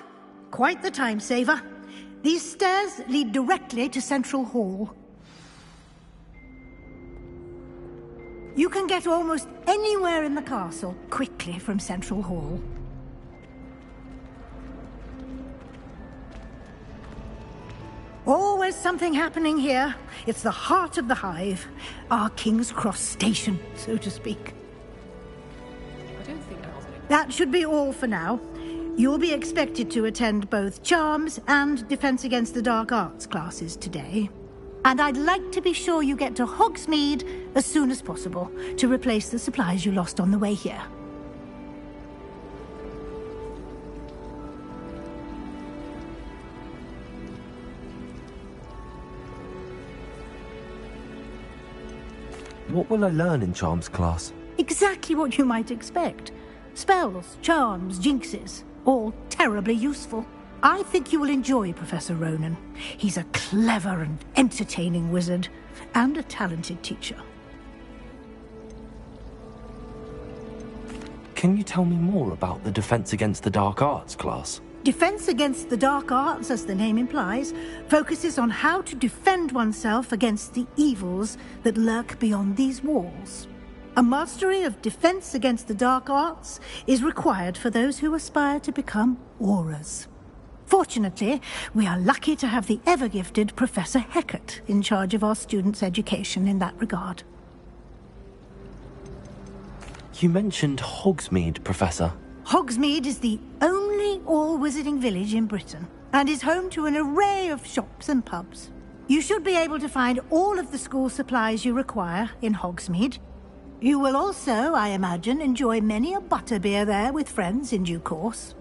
Quite the time saver. These stairs lead directly to Central Hall. You can get almost anywhere in the castle quickly from Central Hall. Always something happening here. It's the heart of the hive. Our King's Cross station, so to speak. I don't think That should be all for now. You'll be expected to attend both Charms and Defense Against the Dark Arts classes today. And I'd like to be sure you get to Hogsmeade as soon as possible to replace the supplies you lost on the way here. What will I learn in Charms class? Exactly what you might expect. Spells, charms, jinxes. All terribly useful. I think you will enjoy Professor Ronan. He's a clever and entertaining wizard, and a talented teacher. Can you tell me more about the Defense Against the Dark Arts class? Defense Against the Dark Arts, as the name implies, focuses on how to defend oneself against the evils that lurk beyond these walls. A mastery of Defense Against the Dark Arts is required for those who aspire to become auras. Fortunately, we are lucky to have the ever-gifted Professor Hecat in charge of our students' education in that regard. You mentioned Hogsmeade, Professor. Hogsmeade is the only all-wizarding village in Britain, and is home to an array of shops and pubs. You should be able to find all of the school supplies you require in Hogsmeade. You will also, I imagine, enjoy many a butterbeer there with friends in due course.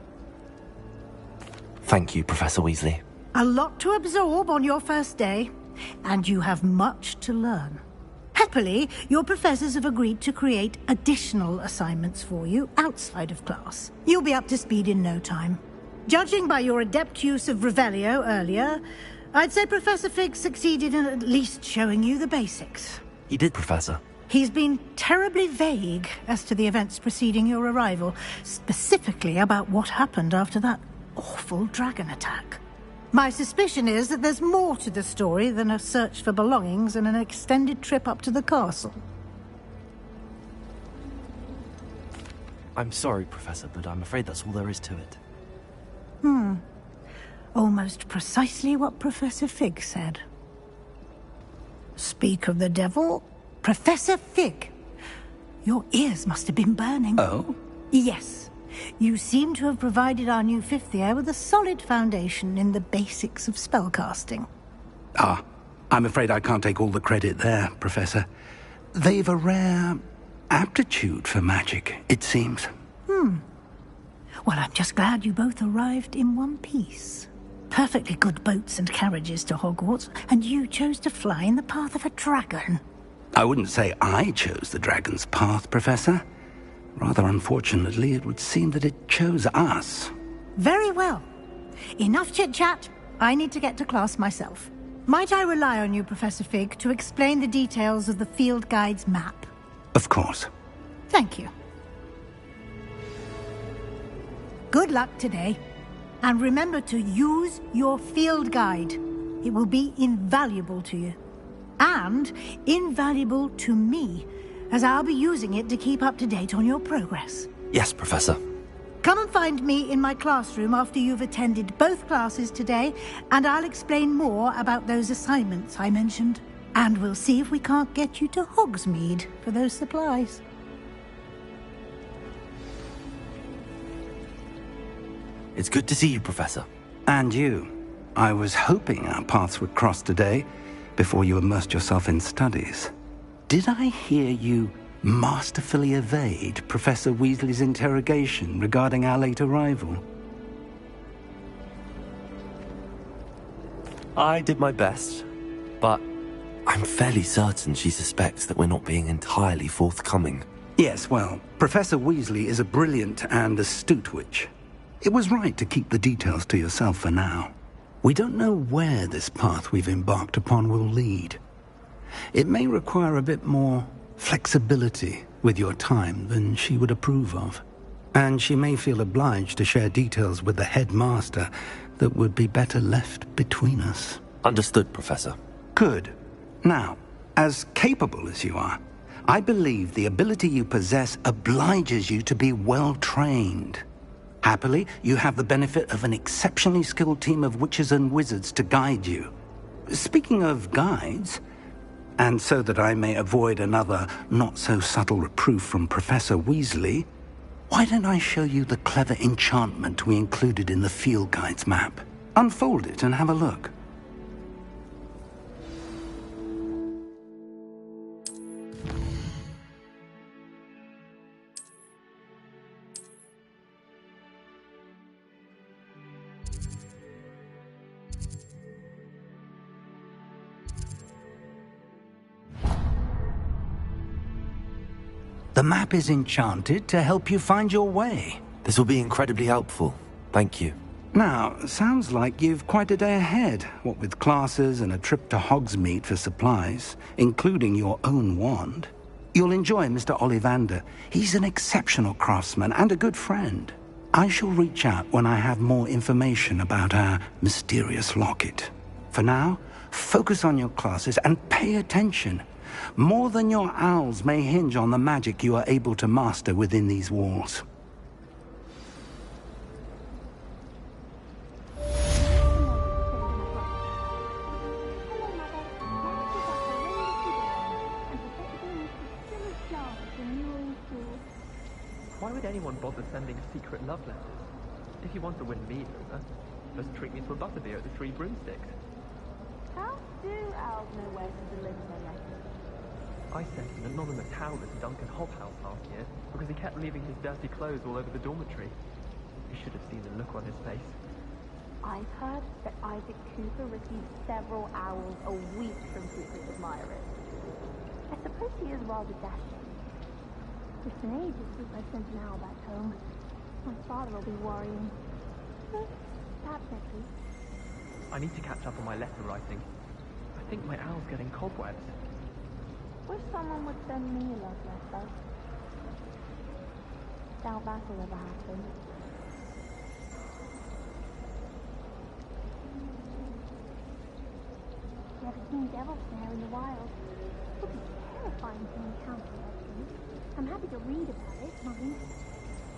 Thank you, Professor Weasley. A lot to absorb on your first day, and you have much to learn. Happily, your professors have agreed to create additional assignments for you outside of class. You'll be up to speed in no time. Judging by your adept use of Revelio earlier, I'd say Professor Fig succeeded in at least showing you the basics. He did, Professor. He's been terribly vague as to the events preceding your arrival, specifically about what happened after that awful dragon attack. My suspicion is that there's more to the story than a search for belongings and an extended trip up to the castle. I'm sorry, Professor, but I'm afraid that's all there is to it. Almost precisely what Professor Fig said. Speak of the devil, Professor Fig. Your ears must have been burning. Oh? Yes. You seem to have provided our new fifth year with a solid foundation in the basics of spellcasting. I'm afraid I can't take all the credit there, Professor. They've a rare aptitude for magic, it seems. Well, I'm just glad you both arrived in one piece. Perfectly good boats and carriages to Hogwarts, and you chose to fly in the path of a dragon. I wouldn't say I chose the dragon's path, Professor. Rather unfortunately, it would seem that it chose us. Very well. Enough chit-chat. I need to get to class myself. Might I rely on you, Professor Fig, to explain the details of the field guide's map? Of course. Thank you. Good luck today. And remember to use your field guide. It will be invaluable to you. And invaluable to me, as I'll be using it to keep up to date on your progress. Yes, Professor. Come and find me in my classroom after you've attended both classes today, and I'll explain more about those assignments I mentioned. And we'll see if we can't get you to Hogsmeade for those supplies. It's good to see you, Professor. And you. I was hoping our paths would cross today, before you immersed yourself in studies. Did I hear you masterfully evade Professor Weasley's interrogation regarding our late arrival? I did my best, but I'm fairly certain she suspects that we're not being entirely forthcoming. Yes, well, Professor Weasley is a brilliant and astute witch. It was right to keep the details to yourself for now. We don't know where this path we've embarked upon will lead. It may require a bit more flexibility with your time than she would approve of. And she may feel obliged to share details with the headmaster that would be better left between us. Understood, Professor. Good. Now, as capable as you are, I believe the ability you possess obliges you to be well-trained. Happily, you have the benefit of an exceptionally skilled team of witches and wizards to guide you. Speaking of guides, and so that I may avoid another not-so-subtle reproof from Professor Weasley, why don't I show you the clever enchantment we included in the field guide's map? Unfold it and have a look. The map is enchanted to help you find your way. This will be incredibly helpful. Thank you. Now, sounds like you've quite a day ahead, what with classes and a trip to Hogsmeade for supplies, including your own wand. You'll enjoy Mr. Ollivander. He's an exceptional craftsman and a good friend. I shall reach out when I have more information about our mysterious locket. For now, focus on your classes and pay attention. More than your owls may hinge on the magic you are able to master within these walls. Why would anyone bother sending secret love letters? If you want to win me over, just treat me to a butterbeer at the Three Broomsticks. How do owls know where to deliver their letters? I sent an anonymous howler to Duncan Hobhouse last year because he kept leaving his dirty clothes all over the dormitory. You should have seen the look on his face. I've heard that Isaac Cooper receives several owls a week from secret admirers. I suppose he is rather dashing. It's been ages since I sent an owl back home. My father will be worrying. Perhaps next week. I need to catch up on my letter writing. I think my owl's getting cobwebs. Wish someone would send me a love letter. Doubt that will ever happen. Never seen devil snare in the wild. It would be terrifying to encounter legends. I'm happy to read about it, mind.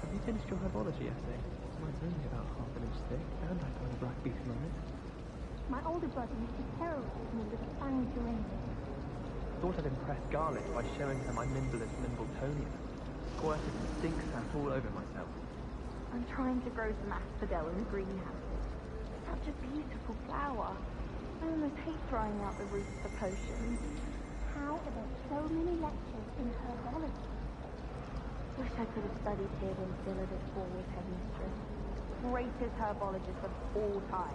Have you finished your herbology essay? Mine's only about half an inch thick, and I found a black beetle on it. My older brother used to terrorize me with a fanged syringe. Thought I'd impress Garlic by showing her my Nimblus Nimbletonia. Squirted the stink sap all over myself. I'm trying to grow some asphodel in the greenhouse. Such a beautiful flower. I almost hate throwing out the roots for potions. How are there so many lectures in herbology? Wish I could have studied here when Philidus was headmistress. Greatest herbologist of all time.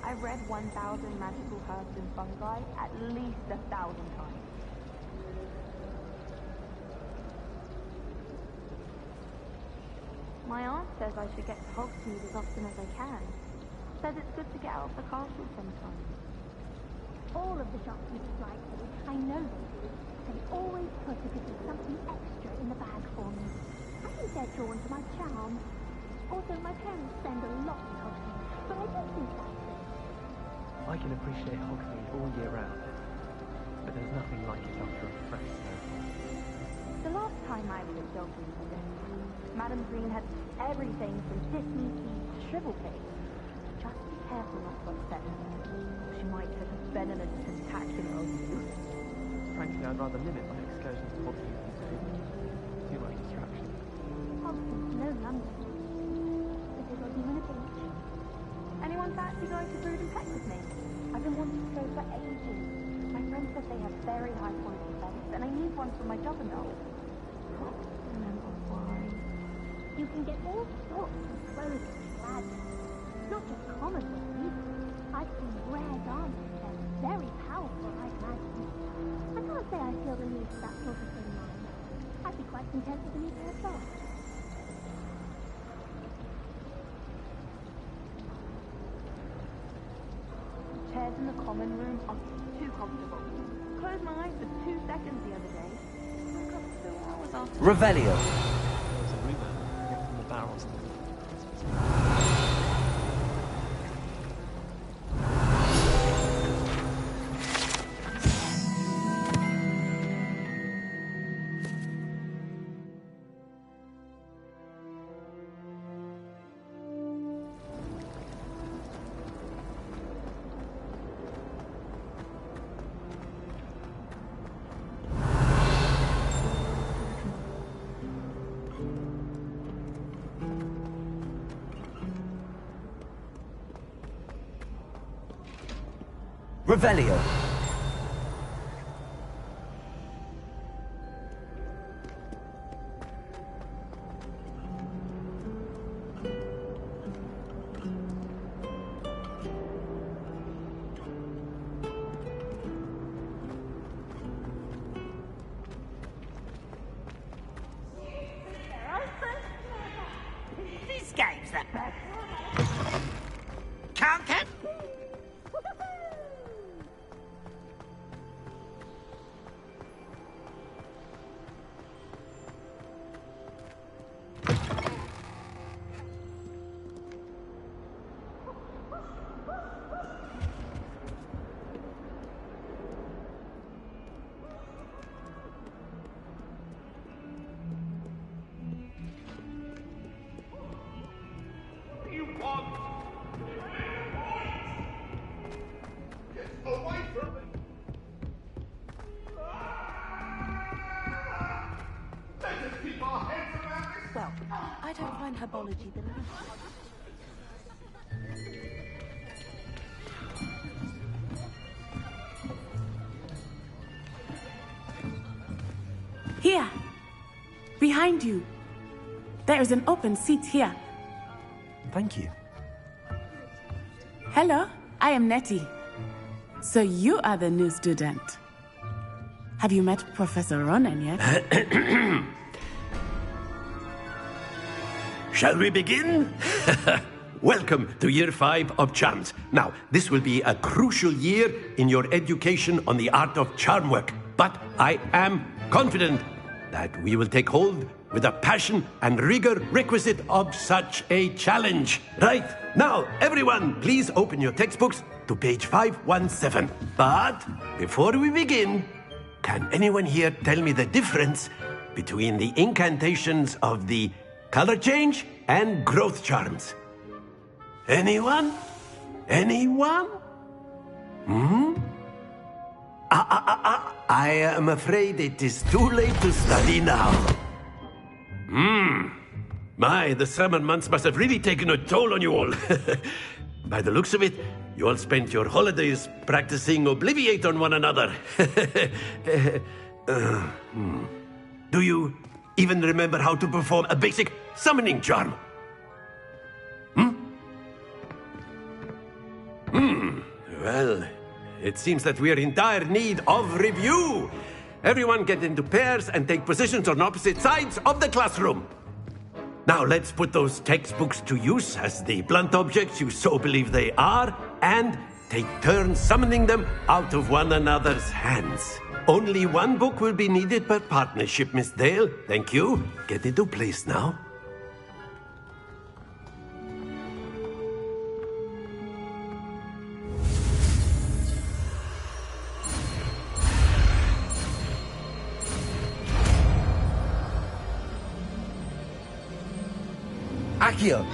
I've read 1,000 magical herbs and fungi at least 1,000 times. My aunt says I should get to Hogsmeade as often as I can. Says it's good to get out of the castle sometimes. All of the shopkeepers like me. I know they do. They always put a bit of something extra in the bag for me. I think they're drawn to my charm. Also, my parents spend a lot in Hogsmeade, so I don't think that's it. I can appreciate Hogsmeade all year round, but there's nothing like it after a fresh snowfall. The last time I was at Dogwood Museum, Madame Green had everything from Disney to shrivel pigs. Just be careful not to upset her, or she might take a venomous tentacular on you. Frankly, I'd rather limit my excursions to Hogsmeade Museum. Too much distraction. Hogsmeade's no London. But there's not even a beach. Anyone fancy going to Brood and Peck with me? I've been wanting to go for ages. My friend said they have very high quality beds, and I need one for my juggernaut. Can't remember why. You can get all sorts of clothes and plaids. Not just common ones. I've seen rare garments there. Very powerful, I imagine. I can't say I feel the need for that sort of thing now. I'd be quite content with a new pair of clothes. Chairs in the common room are too comfortable. Closed my eyes for 2 seconds the other day. Woke up 2 hours after. Revelio. There was a rumour from the barrels. Revelio. This game's the best. Can't get. Well, I don't find herbology the least. Here! Behind you! There is an open seat here. Thank you. Hello, I am Nettie. So you are the new student. Have you met Professor Ronan yet? Shall we begin? Welcome to Year 5 of Charms. Now, this will be a crucial year in your education on the art of charm work, but I am confident that we will take hold with the passion and rigor requisite of such a challenge. Right, now, everyone, please open your textbooks to page 517. But before we begin, can anyone here tell me the difference between the incantations of the color change and growth charms? Anyone? Anyone? I am afraid it is too late to study now. My, the summer months must have really taken a toll on you all. By the looks of it, you all spent your holidays practicing Obliviate on one another. Do you even remember how to perform a basic summoning charm? Well, it seems that we are in dire need of review. Everyone get into pairs and take positions on opposite sides of the classroom. Now let's put those textbooks to use as the blunt objects you so believe they are, and take turns summoning them out of one another's hands. Only one book will be needed per partnership, Miss Dale. Thank you. Get into place now. Accio!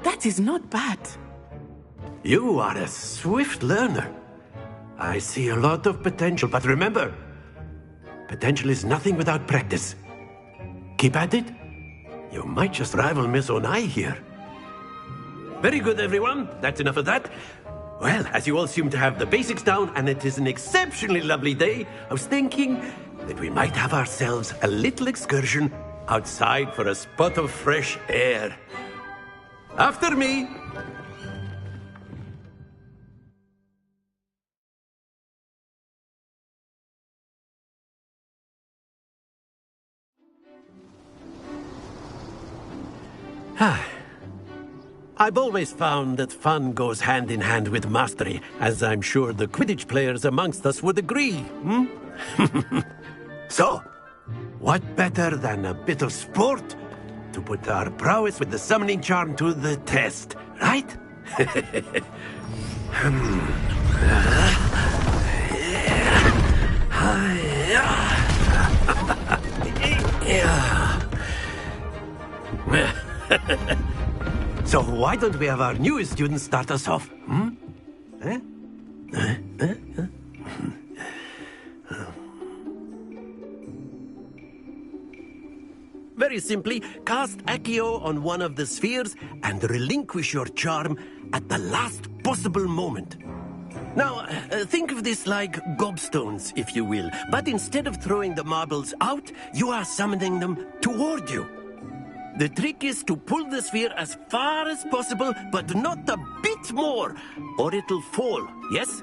That is not bad. You are a swift learner. I see a lot of potential, but remember, potential is nothing without practice. Keep at it. You might just rival Miss Onai here. Very good, everyone. That's enough of that. Well, as you all seem to have the basics down, and it is an exceptionally lovely day, I was thinking that we might have ourselves a little excursion outside for a spot of fresh air. After me! I've always found that fun goes hand in hand with mastery, as I'm sure the Quidditch players amongst us would agree, So, what better than a bit of sport to put our prowess with the summoning charm to the test, right? So why don't we have our newest student start us off? Very simply, cast Accio on one of the spheres and relinquish your charm at the last possible moment. Now, think of this like gobstones, if you will, but instead of throwing the marbles out, you are summoning them toward you. The trick is to pull the sphere as far as possible, but not a bit more, or it'll fall, yes?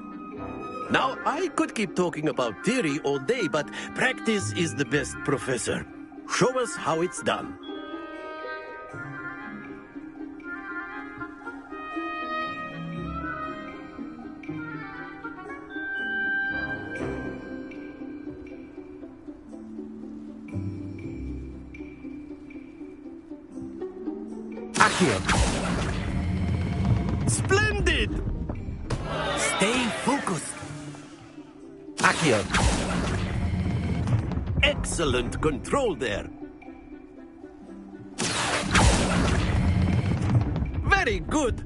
Now, I could keep talking about theory all day, but practice is the best professor. Show us how it's done. Accio! Splendid! Stay focused. Accio! Excellent control there. Very good.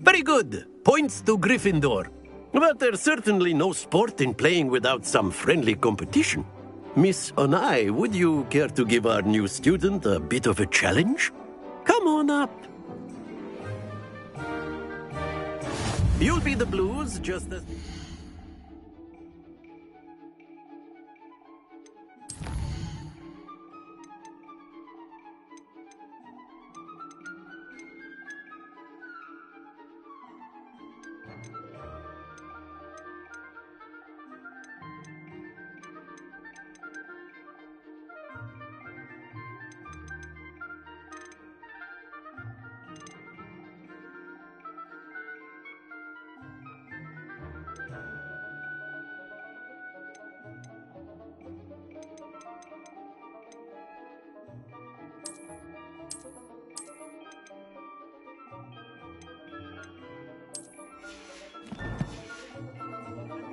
Very good. Points to Gryffindor. But there's certainly no sport in playing without some friendly competition. Miss Onai, would you care to give our new student a bit of a challenge? Come on up. You'll be the Blues just as...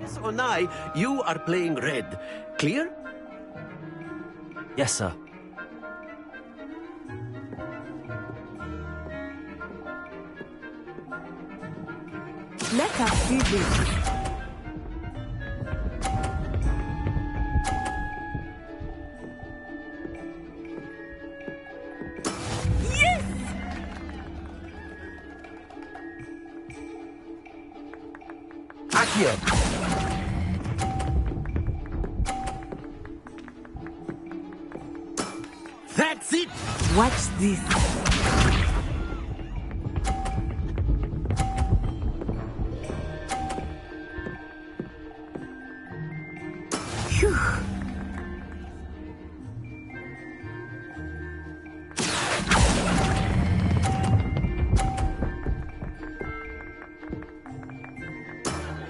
Miss Onai, you are playing red. Clear? Yes, sir. Let us do this. Accio! That's it! Watch this. Phew.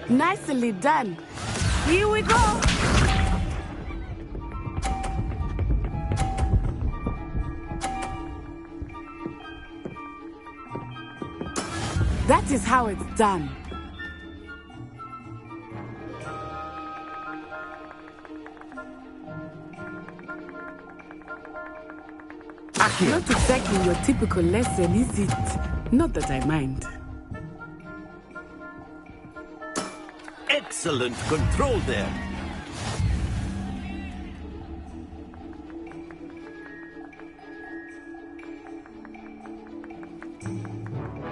Nicely done. Here we go. That is how it's done. Not exactly your typical lesson, is it? Not that I mind. Excellent control there.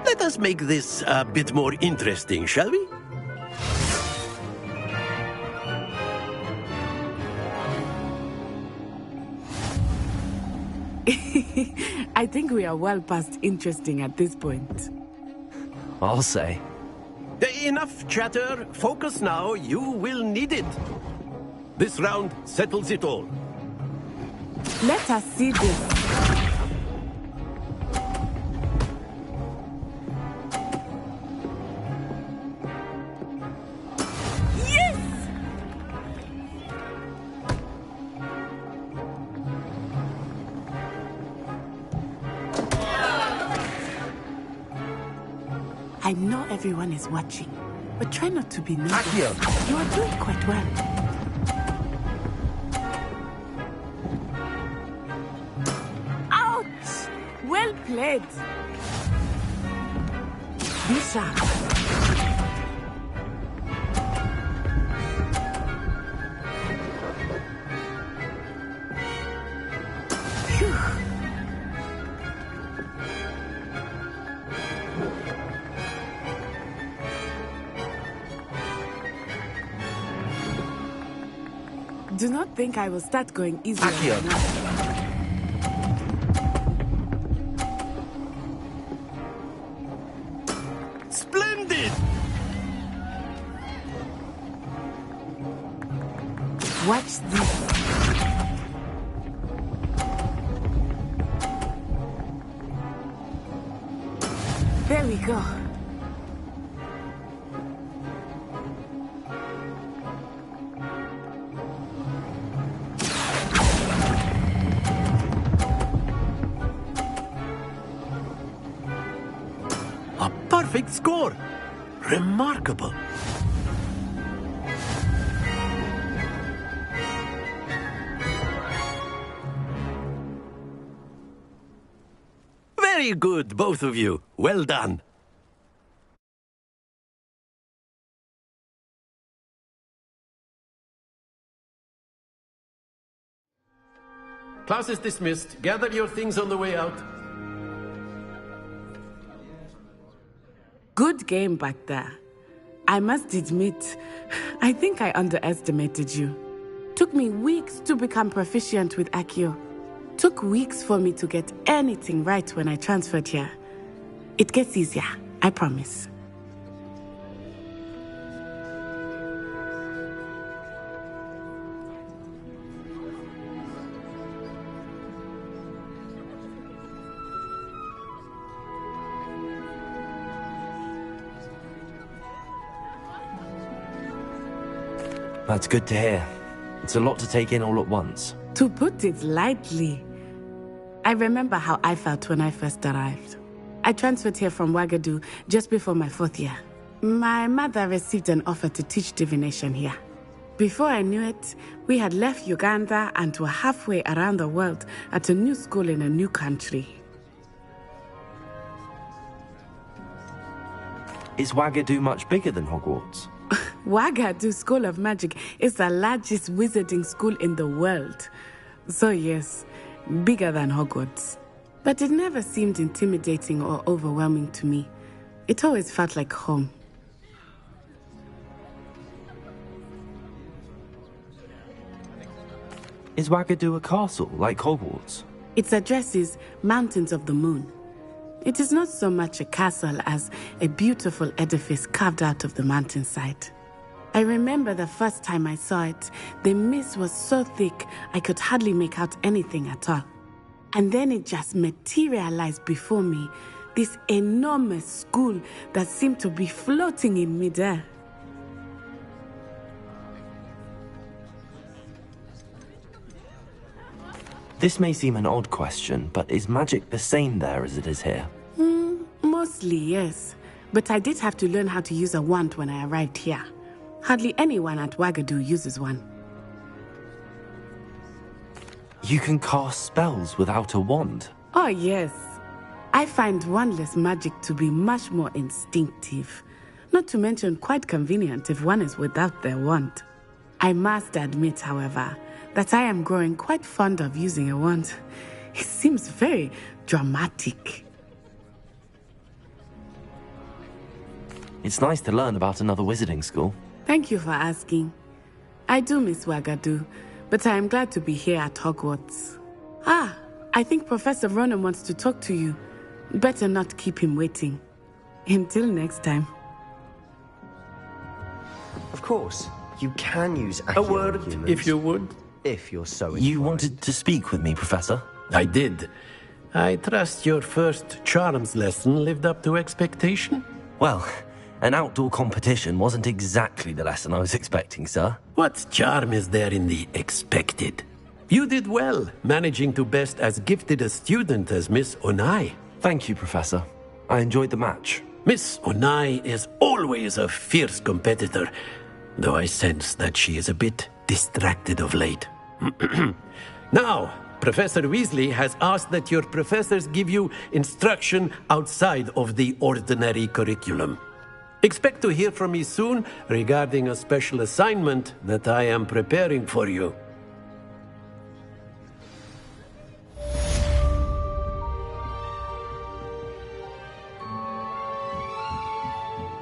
Let us make this a bit more interesting, shall we? I think we are well past interesting at this point. I'll say. Enough chatter. Focus now. You will need it. This round settles it all. Let us see this. I know everyone is watching, but try not to be nervous. You are doing quite well. Ouch! Well played. Be sharp. Do not think I will start going easy. Splendid! Watch this. There we go. Perfect score. Remarkable. Very good, both of you. Well done. Class is dismissed. Gather your things on the way out. Good game back there. I must admit, I think I underestimated you. Took me weeks to become proficient with Accio. Took weeks for me to get anything right when I transferred here. It gets easier, I promise. That's good to hear. It's a lot to take in all at once. To put it lightly, I remember how I felt when I first arrived. I transferred here from Ouagadougou just before my 4th year. My mother received an offer to teach divination here. Before I knew it, we had left Uganda and were halfway around the world at a new school in a new country. Is Ouagadougou much bigger than Hogwarts? Ouagadougou School of Magic is the largest wizarding school in the world. So yes, bigger than Hogwarts. But it never seemed intimidating or overwhelming to me. It always felt like home. Is Wagadu a castle, like Hogwarts? Its address is Mountains of the Moon. It is not so much a castle as a beautiful edifice carved out of the mountainside. I remember the first time I saw it, the mist was so thick I could hardly make out anything at all. And then it just materialized before me, this enormous school that seemed to be floating in midair. This may seem an odd question, but is magic the same there as it is here? Mostly, yes. But I did have to learn how to use a wand when I arrived here. Hardly anyone at Wagadu uses one. You can cast spells without a wand? Oh, yes. I find wandless magic to be much more instinctive. Not to mention quite convenient if one is without their wand. I must admit, however, that I am growing quite fond of using a wand. It seems very dramatic. It's nice to learn about another wizarding school. Thank you for asking. I do miss Wagadu, but I am glad to be here at Hogwarts. I think Professor Ronan wants to talk to you. Better not keep him waiting. Until next time. Of course, you can use A word, if you would. If you're so inclined. You wanted to speak with me, Professor? I did. I trust your first charms lesson lived up to expectation? Well, an outdoor competition wasn't exactly the lesson I was expecting, sir. What charm is there in the expected? You did well, managing to best as gifted a student as Miss Onai. Thank you, Professor. I enjoyed the match. Miss Onai is always a fierce competitor, though I sense that she is a bit distracted of late. Now, Professor Weasley has asked that your professors give you instruction outside of the ordinary curriculum. Expect to hear from me soon regarding a special assignment that I am preparing for you.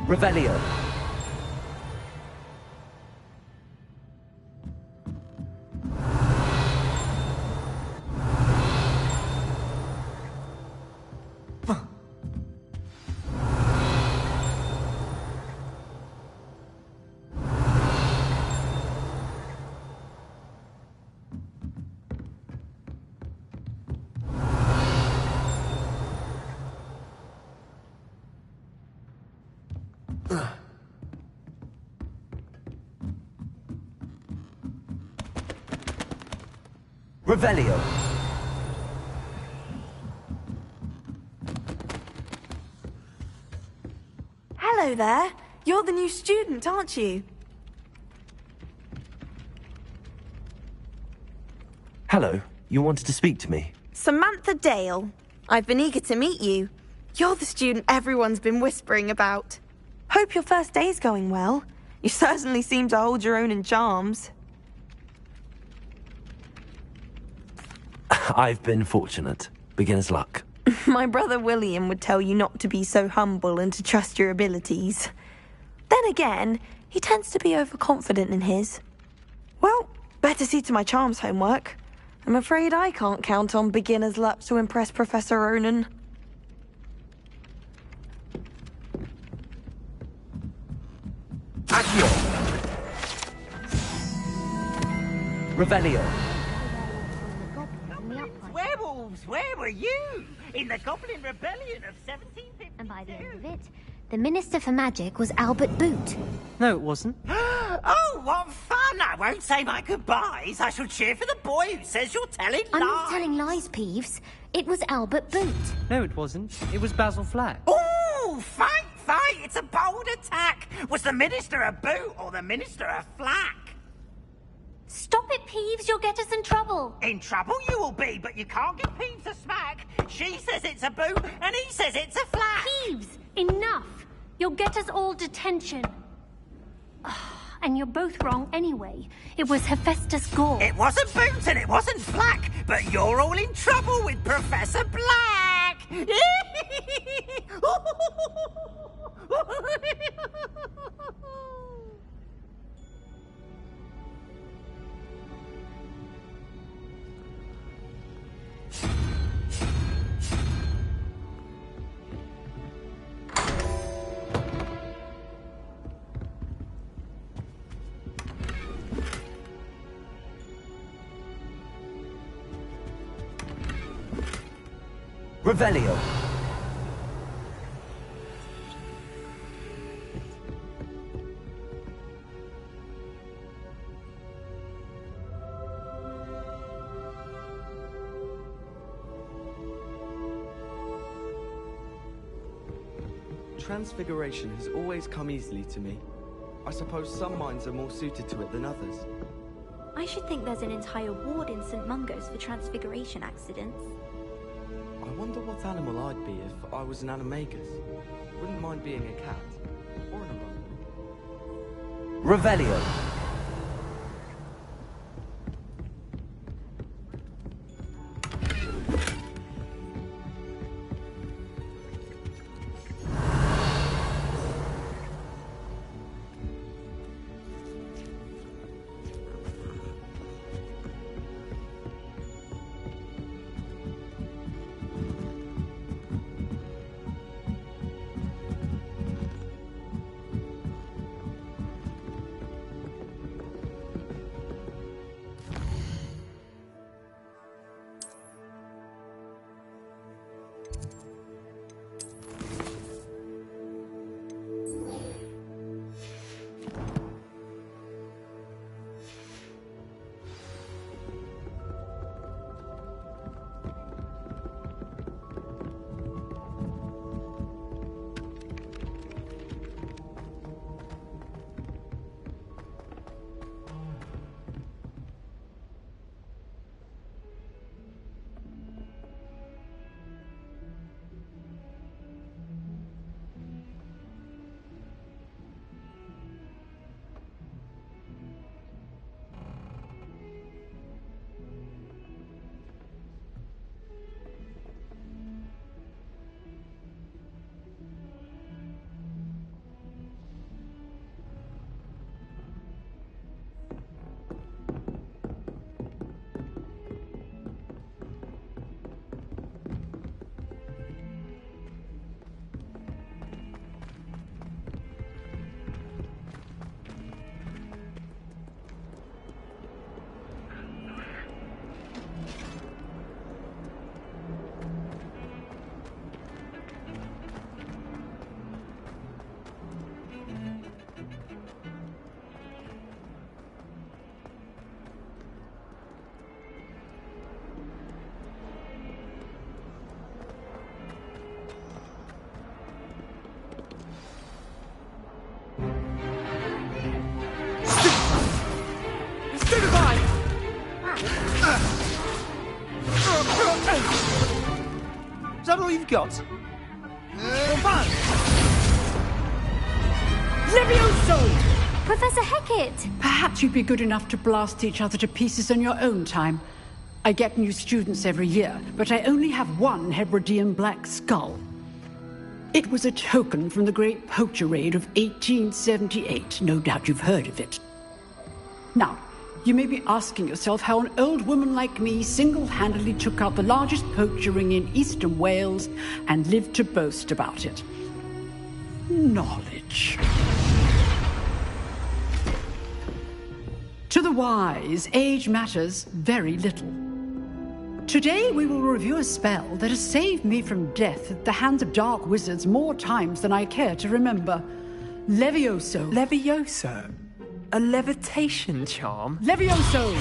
Revelio. Revelio. Hello there. You're the new student, aren't you? Hello. You wanted to speak to me? Samantha Dale. I've been eager to meet you. You're the student everyone's been whispering about. Hope your first day's going well. You certainly seem to hold your own in charms. I've been fortunate. Beginner's luck. My brother William would tell you not to be so humble and to trust your abilities. Then again, he tends to be overconfident in his. Well, better see to my charms homework. I'm afraid I can't count on beginner's luck to impress Professor Ronan. Accio. Revelio. Werewolves, where were you? In the Goblin Rebellion of 1752. And by the end of it, the Minister for Magic was Albert Boot. No, it wasn't. Oh, what fun! I won't say my goodbyes. I shall cheer for the boy who says you're telling lies. I'm not telling lies, Peeves. It was Albert Boot. No, it wasn't. It was Basil Flack. Oh, fight! It's a bold attack. Was the Minister a boot or the Minister a flack? Stop it, Peeves. You'll get us in trouble. In trouble you will be, but you can't get Peeves a smack. She says it's a boot, and he says it's a flack. Peeves, enough. You'll get us all detention. And you're both wrong anyway. It was Hephaestus Gore. It wasn't boot and it wasn't flack, but you're all in trouble with Professor Black. Revelio. Transfiguration has always come easily to me. I suppose some minds are more suited to it than others. I should think there's an entire ward in St. Mungo's for transfiguration accidents. I wonder what animal I'd be if I was an animagus. Wouldn't mind being a cat. Or an orangutan. Revelio. Is that all you've got? Levioso! Professor Hecat! Perhaps you'd be good enough to blast each other to pieces in your own time. I get new students every year, but I only have one Hebridean black skull. It was a token from the Great Poacher Raid of 1878. No doubt you've heard of it. Now, you may be asking yourself how an old woman like me single-handedly took out the largest poacher ring in eastern Wales and lived to boast about it. Knowledge. To the wise, age matters very little. Today we will review a spell that has saved me from death at the hands of dark wizards more times than I care to remember. Levioso. Levioso? A levitation charm? Levioso!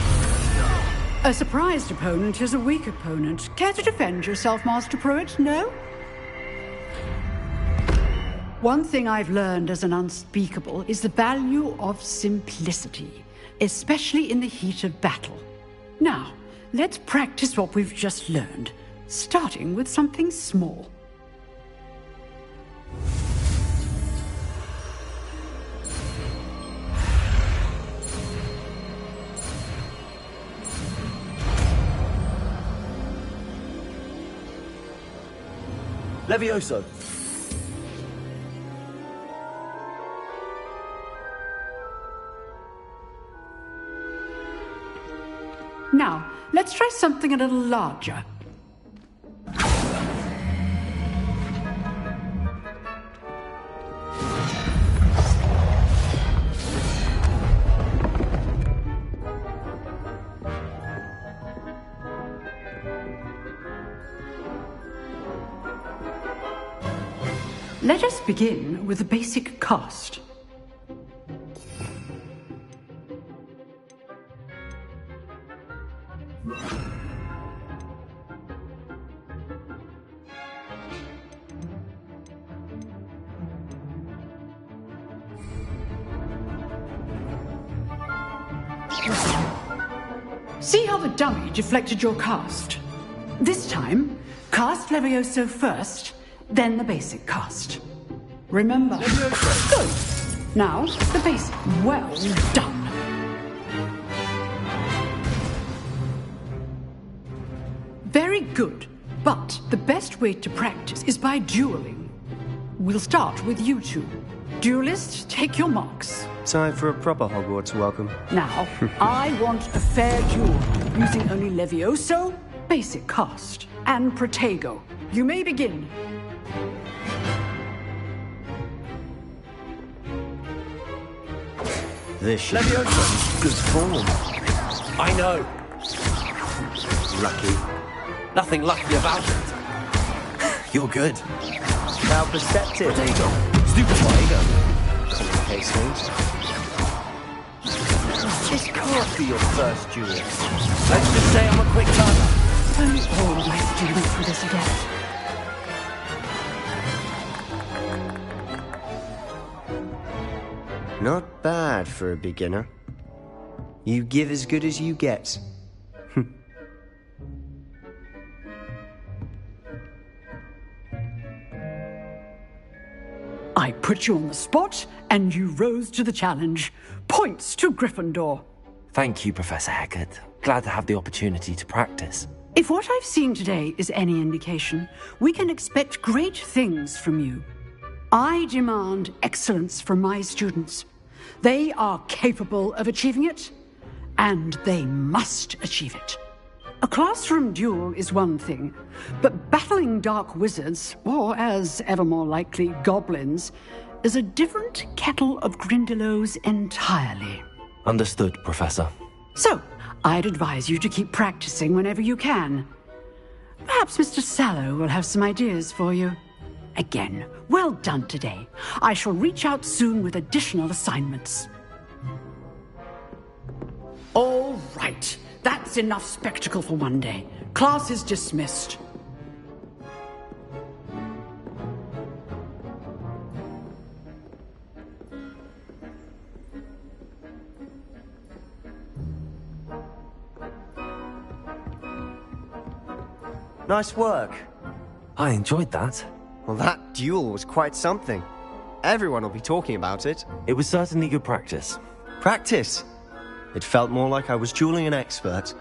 A surprised opponent is a weak opponent. Care to defend yourself, Master Pruitt? No? One thing I've learned as an unspeakable is the value of simplicity, especially in the heat of battle. Now, let's practice what we've just learned, starting with something small. Levioso. Now, let's try something a little larger. Let us begin with the basic cast. See how the dummy deflected your cast? This time, cast Levioso first, then the basic cast. Remember. Good. Now, the basic. Well done. Very good. But the best way to practice is by dueling. We'll start with you two. Duelists, take your marks. Time for a proper Hogwarts welcome. Now, I want a fair duel, using only Levioso, basic cast, and Protego. You may begin. This should be good form. I know. Lucky. Nothing lucky about it. You're good. How perceptive. Protego. Stupid Protego. Complicates things. This can't be your first duel. Let's just say I'm a quick learner. Only all of my students with this again. Not bad for a beginner. You give as good as you get. I put you on the spot, and you rose to the challenge. Points to Gryffindor. Thank you, Professor Hecat. Glad to have the opportunity to practice. If what I've seen today is any indication, we can expect great things from you. I demand excellence from my students. They are capable of achieving it, and they must achieve it. A classroom duel is one thing, but battling dark wizards, or as ever more likely, goblins, is a different kettle of Grindylows entirely. Understood, Professor. So, I'd advise you to keep practicing whenever you can. Perhaps Mr. Sallow will have some ideas for you. Again, well done today. I shall reach out soon with additional assignments. All right. That's enough spectacle for one day. Class is dismissed. Nice work. I enjoyed that. Well, that duel was quite something. Everyone will be talking about it. It was certainly good practice. Practice? It felt more like I was dueling an expert.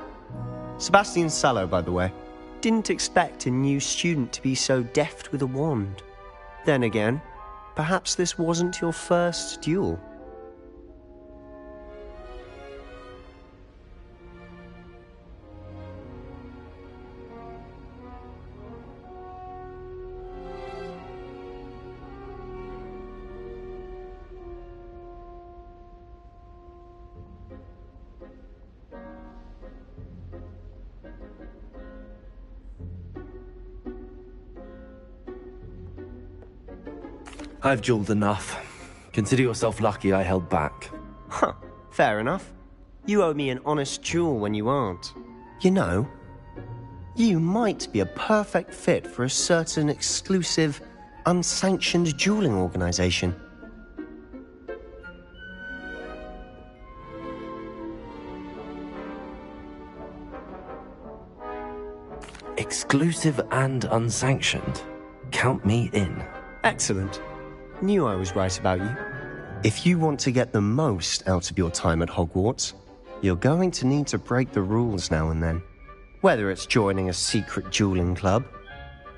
Sebastian Sallow, by the way. Didn't expect a new student to be so deft with a wand. Then again, perhaps this wasn't your first duel. I've dueled enough. Consider yourself lucky I held back. Huh, fair enough. You owe me an honest duel when you aren't. You know, you might be a perfect fit for a certain exclusive, unsanctioned dueling organization. Exclusive and unsanctioned. Count me in. Excellent. Knew I was right about you. If you want to get the most out of your time at Hogwarts, you're going to need to break the rules now and then. Whether it's joining a secret dueling club,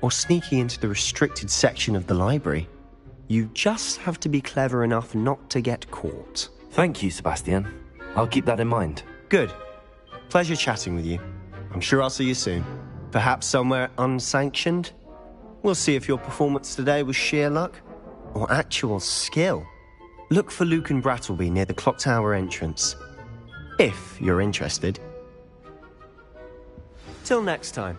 or sneaking into the restricted section of the library, you just have to be clever enough not to get caught. Thank you, Sebastian. I'll keep that in mind. Good. Pleasure chatting with you. I'm sure I'll see you soon. Perhaps somewhere unsanctioned? We'll see if your performance today was sheer luck or actual skill. Look for Luke and Brattleby near the clock tower entrance, if you're interested. Till next time.